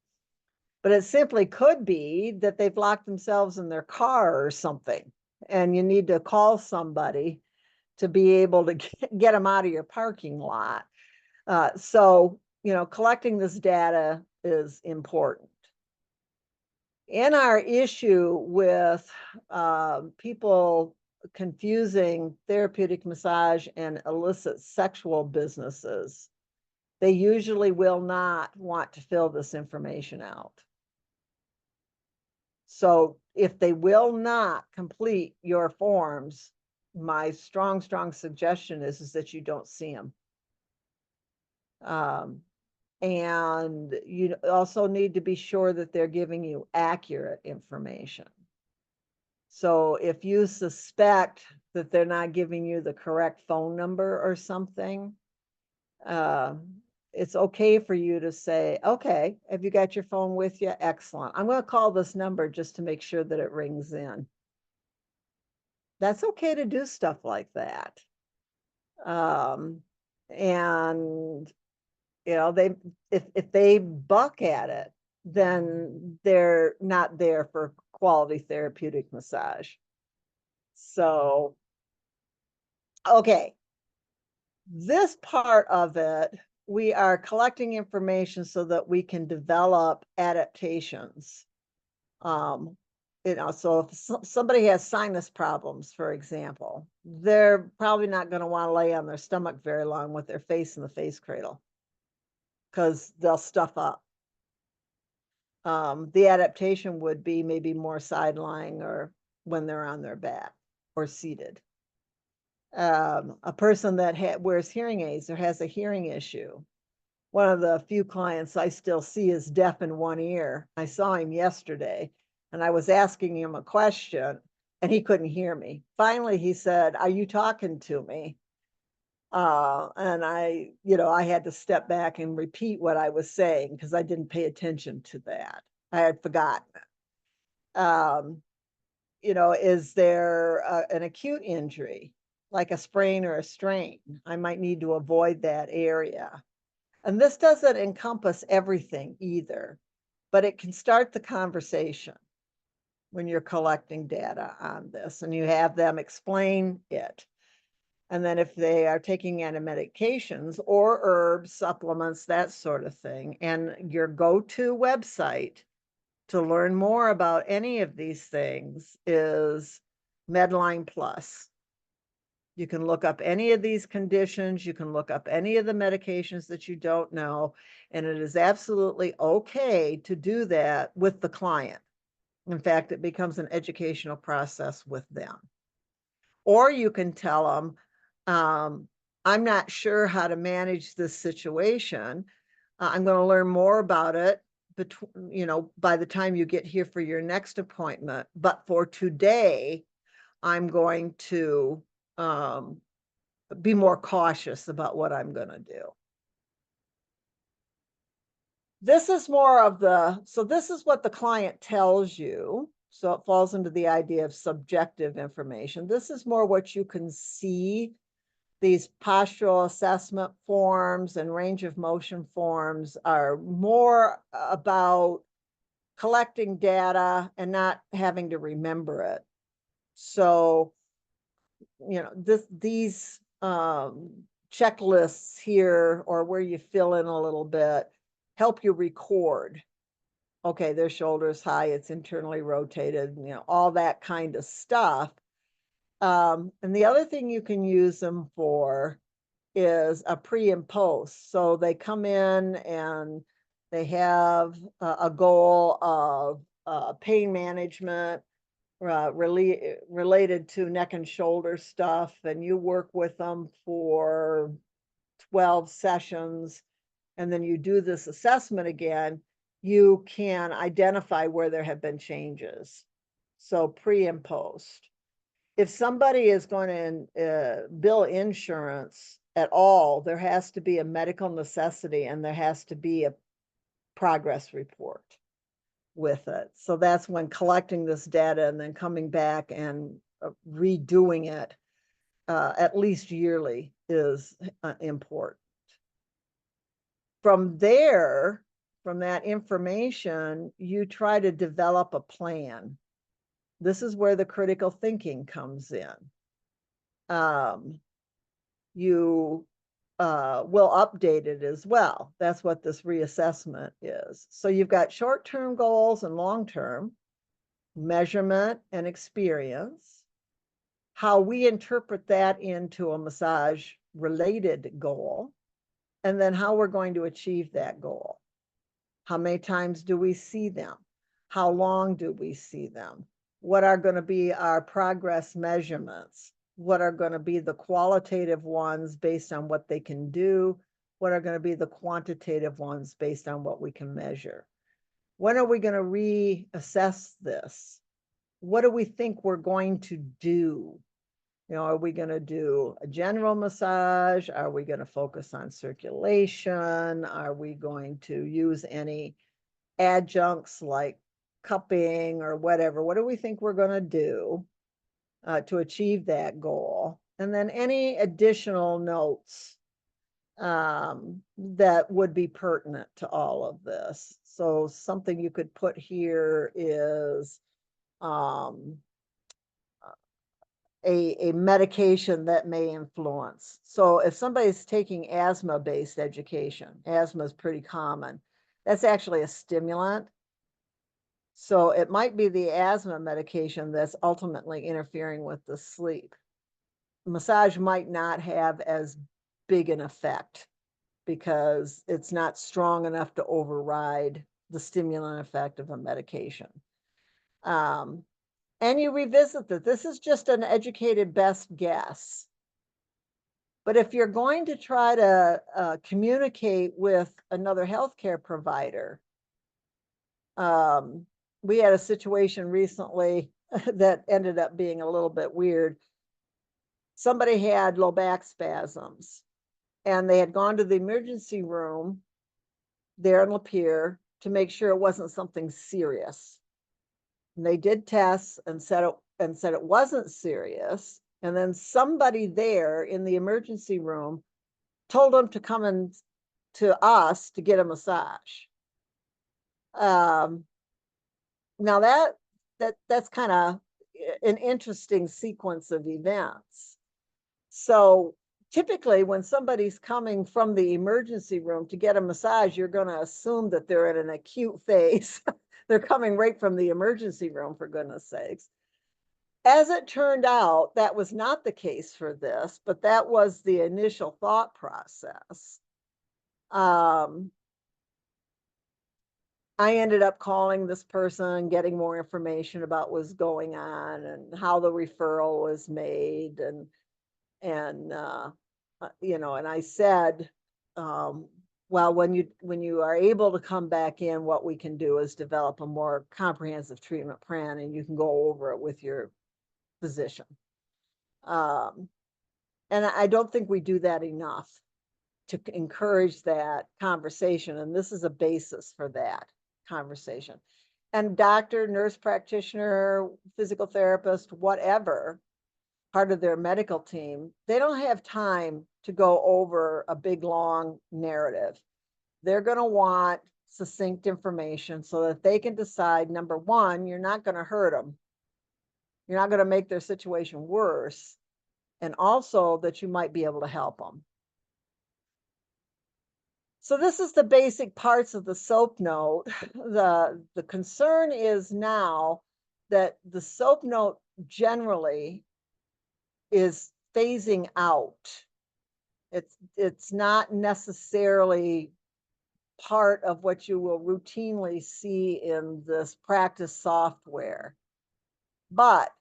But it simply could be that they've locked themselves in their car or something, and you need to call somebody to be able to get them out of your parking lot. So, collecting this data is important. In our issue with people confusing therapeutic massage and illicit sexual businesses, they usually will not want to fill this information out. So if they will not complete your forms, my strong suggestion is that you don't see them. And you also need to be sure that they're giving you accurate information. So if you suspect that they're not giving you the correct phone number or something, it's okay for you to say, okay, have you got your phone with you? Excellent. I'm going to call this number just to make sure that it rings in. That's okay to do stuff like that. And if they buck at it, then they're not there for quality therapeutic massage. So, okay. This part of it, we are collecting information so that we can develop adaptations. So if somebody has sinus problems, for example, they're probably not going to want to lay on their stomach very long with their face in the face cradle, because they'll stuff up. The adaptation would be maybe more side lying or when they're on their back or seated. A person that wears hearing aids or has a hearing issue. One of the few clients I still see is deaf in one ear. I saw him yesterday and I was asking him a question and he couldn't hear me. Finally, he said, "Are you talking to me?" And I had to step back and repeat what I was saying because I didn't pay attention to that. I had forgotten it. Is there an acute injury, like a sprain or a strain? I might need to avoid that area. And this doesn't encompass everything either, but it can start the conversation when you're collecting data on this and you have them explain it. And then if they are taking any medications or herbs, supplements, that sort of thing, and your go-to website to learn more about any of these things is Medline Plus. You can look up any of these conditions. You can look up any of the medications that you don't know. And it is absolutely okay to do that with the client. In fact, it becomes an educational process with them. Or you can tell them, I'm not sure how to manage this situation. I'm going to learn more about it by the time you get here for your next appointment. But for today, I'm going to be more cautious about what I'm going to do. This is more of this is what the client tells you. So it falls into the idea of subjective information. This is more what you can see. These postural assessment forms and range of motion forms are more about collecting data and not having to remember it. So, these checklists here, or where you fill in a little bit, help you record. Okay, their shoulders high, it's internally rotated, all that kind of stuff. And the other thing you can use them for is a pre and post. So they come in and they have a goal of pain management related to neck and shoulder stuff, and you work with them for 12 sessions, and then you do this assessment again. You can identify where there have been changes. So pre and post. If somebody is going to bill insurance at all, there has to be a medical necessity and there has to be a progress report with it. So that's when collecting this data and then coming back and redoing it at least yearly is important. From there, from that information, you try to develop a plan. This is where the critical thinking comes in. You will update it as well. That's what this reassessment is. So you've got short-term goals and long-term, measurement and experience, how we interpret that into a massage-related goal, and then how we're going to achieve that goal. How many times do we see them? How long do we see them? What are going to be our progress measurements? What are going to be the qualitative ones based on what they can do? What are going to be the quantitative ones based on what we can measure? When are we going to reassess this? What do we think we're going to do? You know, are we going to do a general massage? Are we going to focus on circulation? Are we going to use any adjuncts like cupping or whatever? What do we think we're going to do to achieve that goal? And then any additional notes that would be pertinent to all of this. So something you could put here is a medication that may influence. So if somebody's taking asthma-based education, asthma is pretty common. That's actually a stimulant. So it might be the asthma medication that's ultimately interfering with the sleep. Massage might not have as big an effect because it's not strong enough to override the stimulant effect of a medication. And you revisit that. This is just an educated best guess. But if you're going to try to communicate with another healthcare provider, we had a situation recently that ended up being a little bit weird. Somebody had low back spasms, and they had gone to the emergency room there in Lapeer to make sure it wasn't something serious. And they did tests and said it wasn't serious. And then somebody there in the emergency room told them to come in to us to get a massage. Now that's kind of an interesting sequence of events. So typically when somebody's coming from the emergency room to get a massage, you're going to assume that they're in an acute phase. They're coming right from the emergency room, for goodness sakes. As it turned out, that was not the case for this, but that was the initial thought process. I ended up calling this person, getting more information about what's going on and how the referral was made, and you know, and I said, well, when you are able to come back in, what we can do is develop a more comprehensive treatment plan, and you can go over it with your physician. And I don't think we do that enough to encourage that conversation, and this is a basis for that conversation. And doctor, nurse practitioner, physical therapist, whatever, part of their medical team, they don't have time to go over a big, long narrative. They're going to want succinct information so that they can decide, number one, you're not going to hurt them. You're not going to make their situation worse. And also that you might be able to help them. So this is the basic parts of the SOAP note. The concern is now that the SOAP note generally is phasing out. It's not necessarily part of what you will routinely see in this practice software. But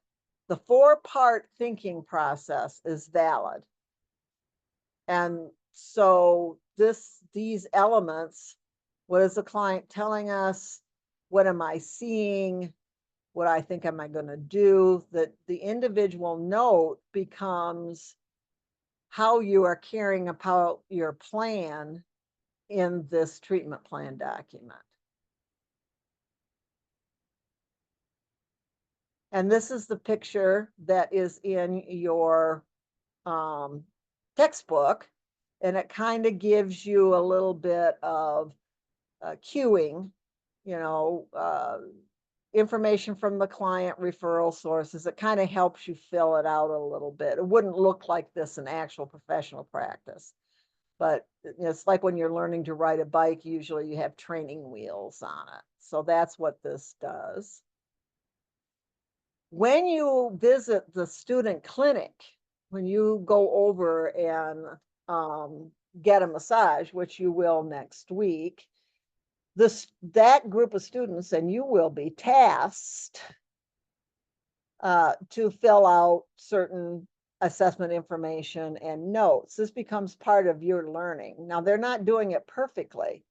the 4-part thinking process is valid. And so these elements, what is the client telling us? What am I seeing? What I think am I going to do? That the individual note becomes how you are carrying about your plan in this treatment plan document. And this is the picture that is in your textbook, and it kind of gives you a little bit of cueing, you know, information from the client, referral sources. It kind of helps you fill it out a little bit. It wouldn't look like this in actual professional practice, but it's like when you're learning to ride a bike, usually you have training wheels on it. So that's what this does. When you visit the student clinic, when you go over and get a massage, which you will next week, that group of students, and you will be tasked to fill out certain assessment information and notes. This becomes part of your learning. Now, they're not doing it perfectly,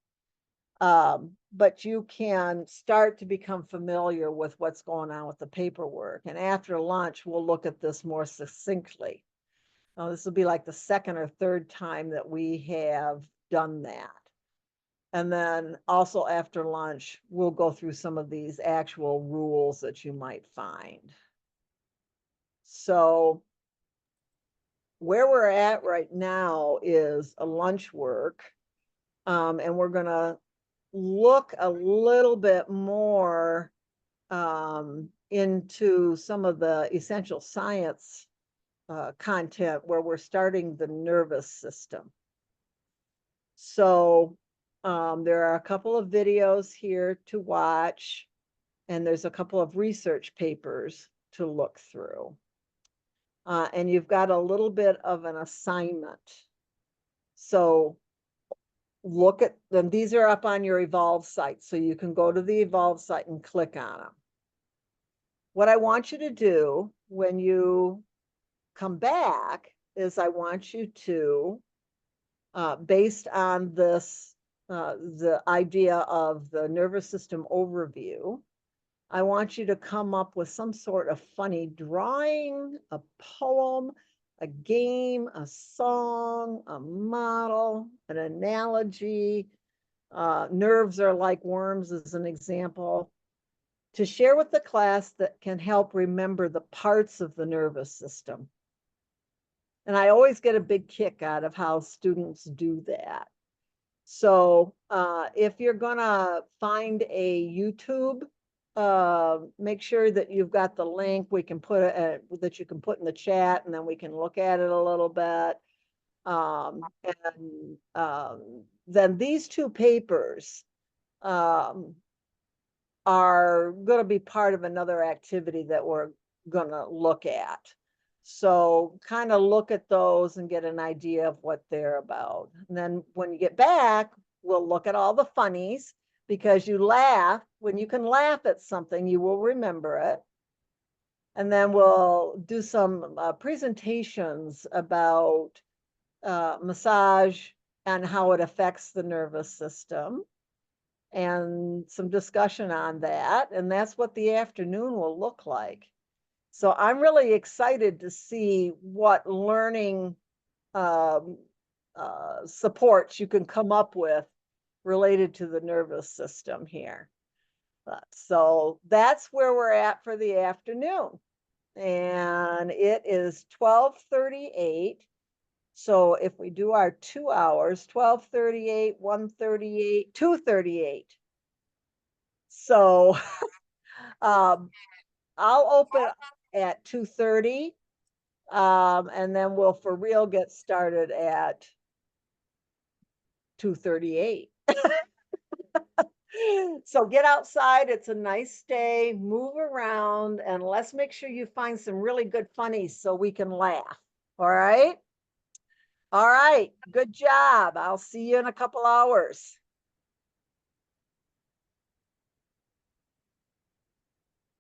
but you can start to become familiar with what's going on with the paperwork. And after lunch, we'll look at this more succinctly. Now, this will be like the second or third time that we have done that. And then also after lunch, we'll go through some of these actual rules that you might find. So where we're at right now is a lunch work. And we're going to look a little bit more into some of the essential science content where we're starting the nervous system. So there are a couple of videos here to watch, and there's a couple of research papers to look through. And you've got a little bit of an assignment. So look at them. These are up on your Evolve site, so you can go to the Evolve site and click on them. What I want you to do when you come back is I want you to, based on this, the idea of the nervous system overview, I want you to come up with some sort of funny drawing, a poem, a game, a song, a model, an analogy. Nerves are like worms as an example, to share with the class that can help remember the parts of the nervous system. And I always get a big kick out of how students do that. So if you're gonna find a YouTube, make sure that you've got the link. We can put it that you can put in the chat, and then we can look at it a little bit. Then these two papers are going to be part of another activity that we're going to look at. So kind of look at those and get an idea of what they're about. And then when you get back, we'll look at all the funnies, because you laugh. When you can laugh at something, you will remember it. And then we'll do some presentations about massage and how it affects the nervous system, and some discussion on that. And that's what the afternoon will look like. So I'm really excited to see what learning supports you can come up with related to the nervous system here. So that's where we're at for the afternoon. And it is 12:38. So if we do our 2 hours, 12:38, 1:38, 2:38. So I'll open at 2:30, and then we'll for real get started at 2:38. So get outside. It's a nice day. Move around, and let's make sure you find some really good funnies so we can laugh. All right? All right. Good job. I'll see you in a couple hours.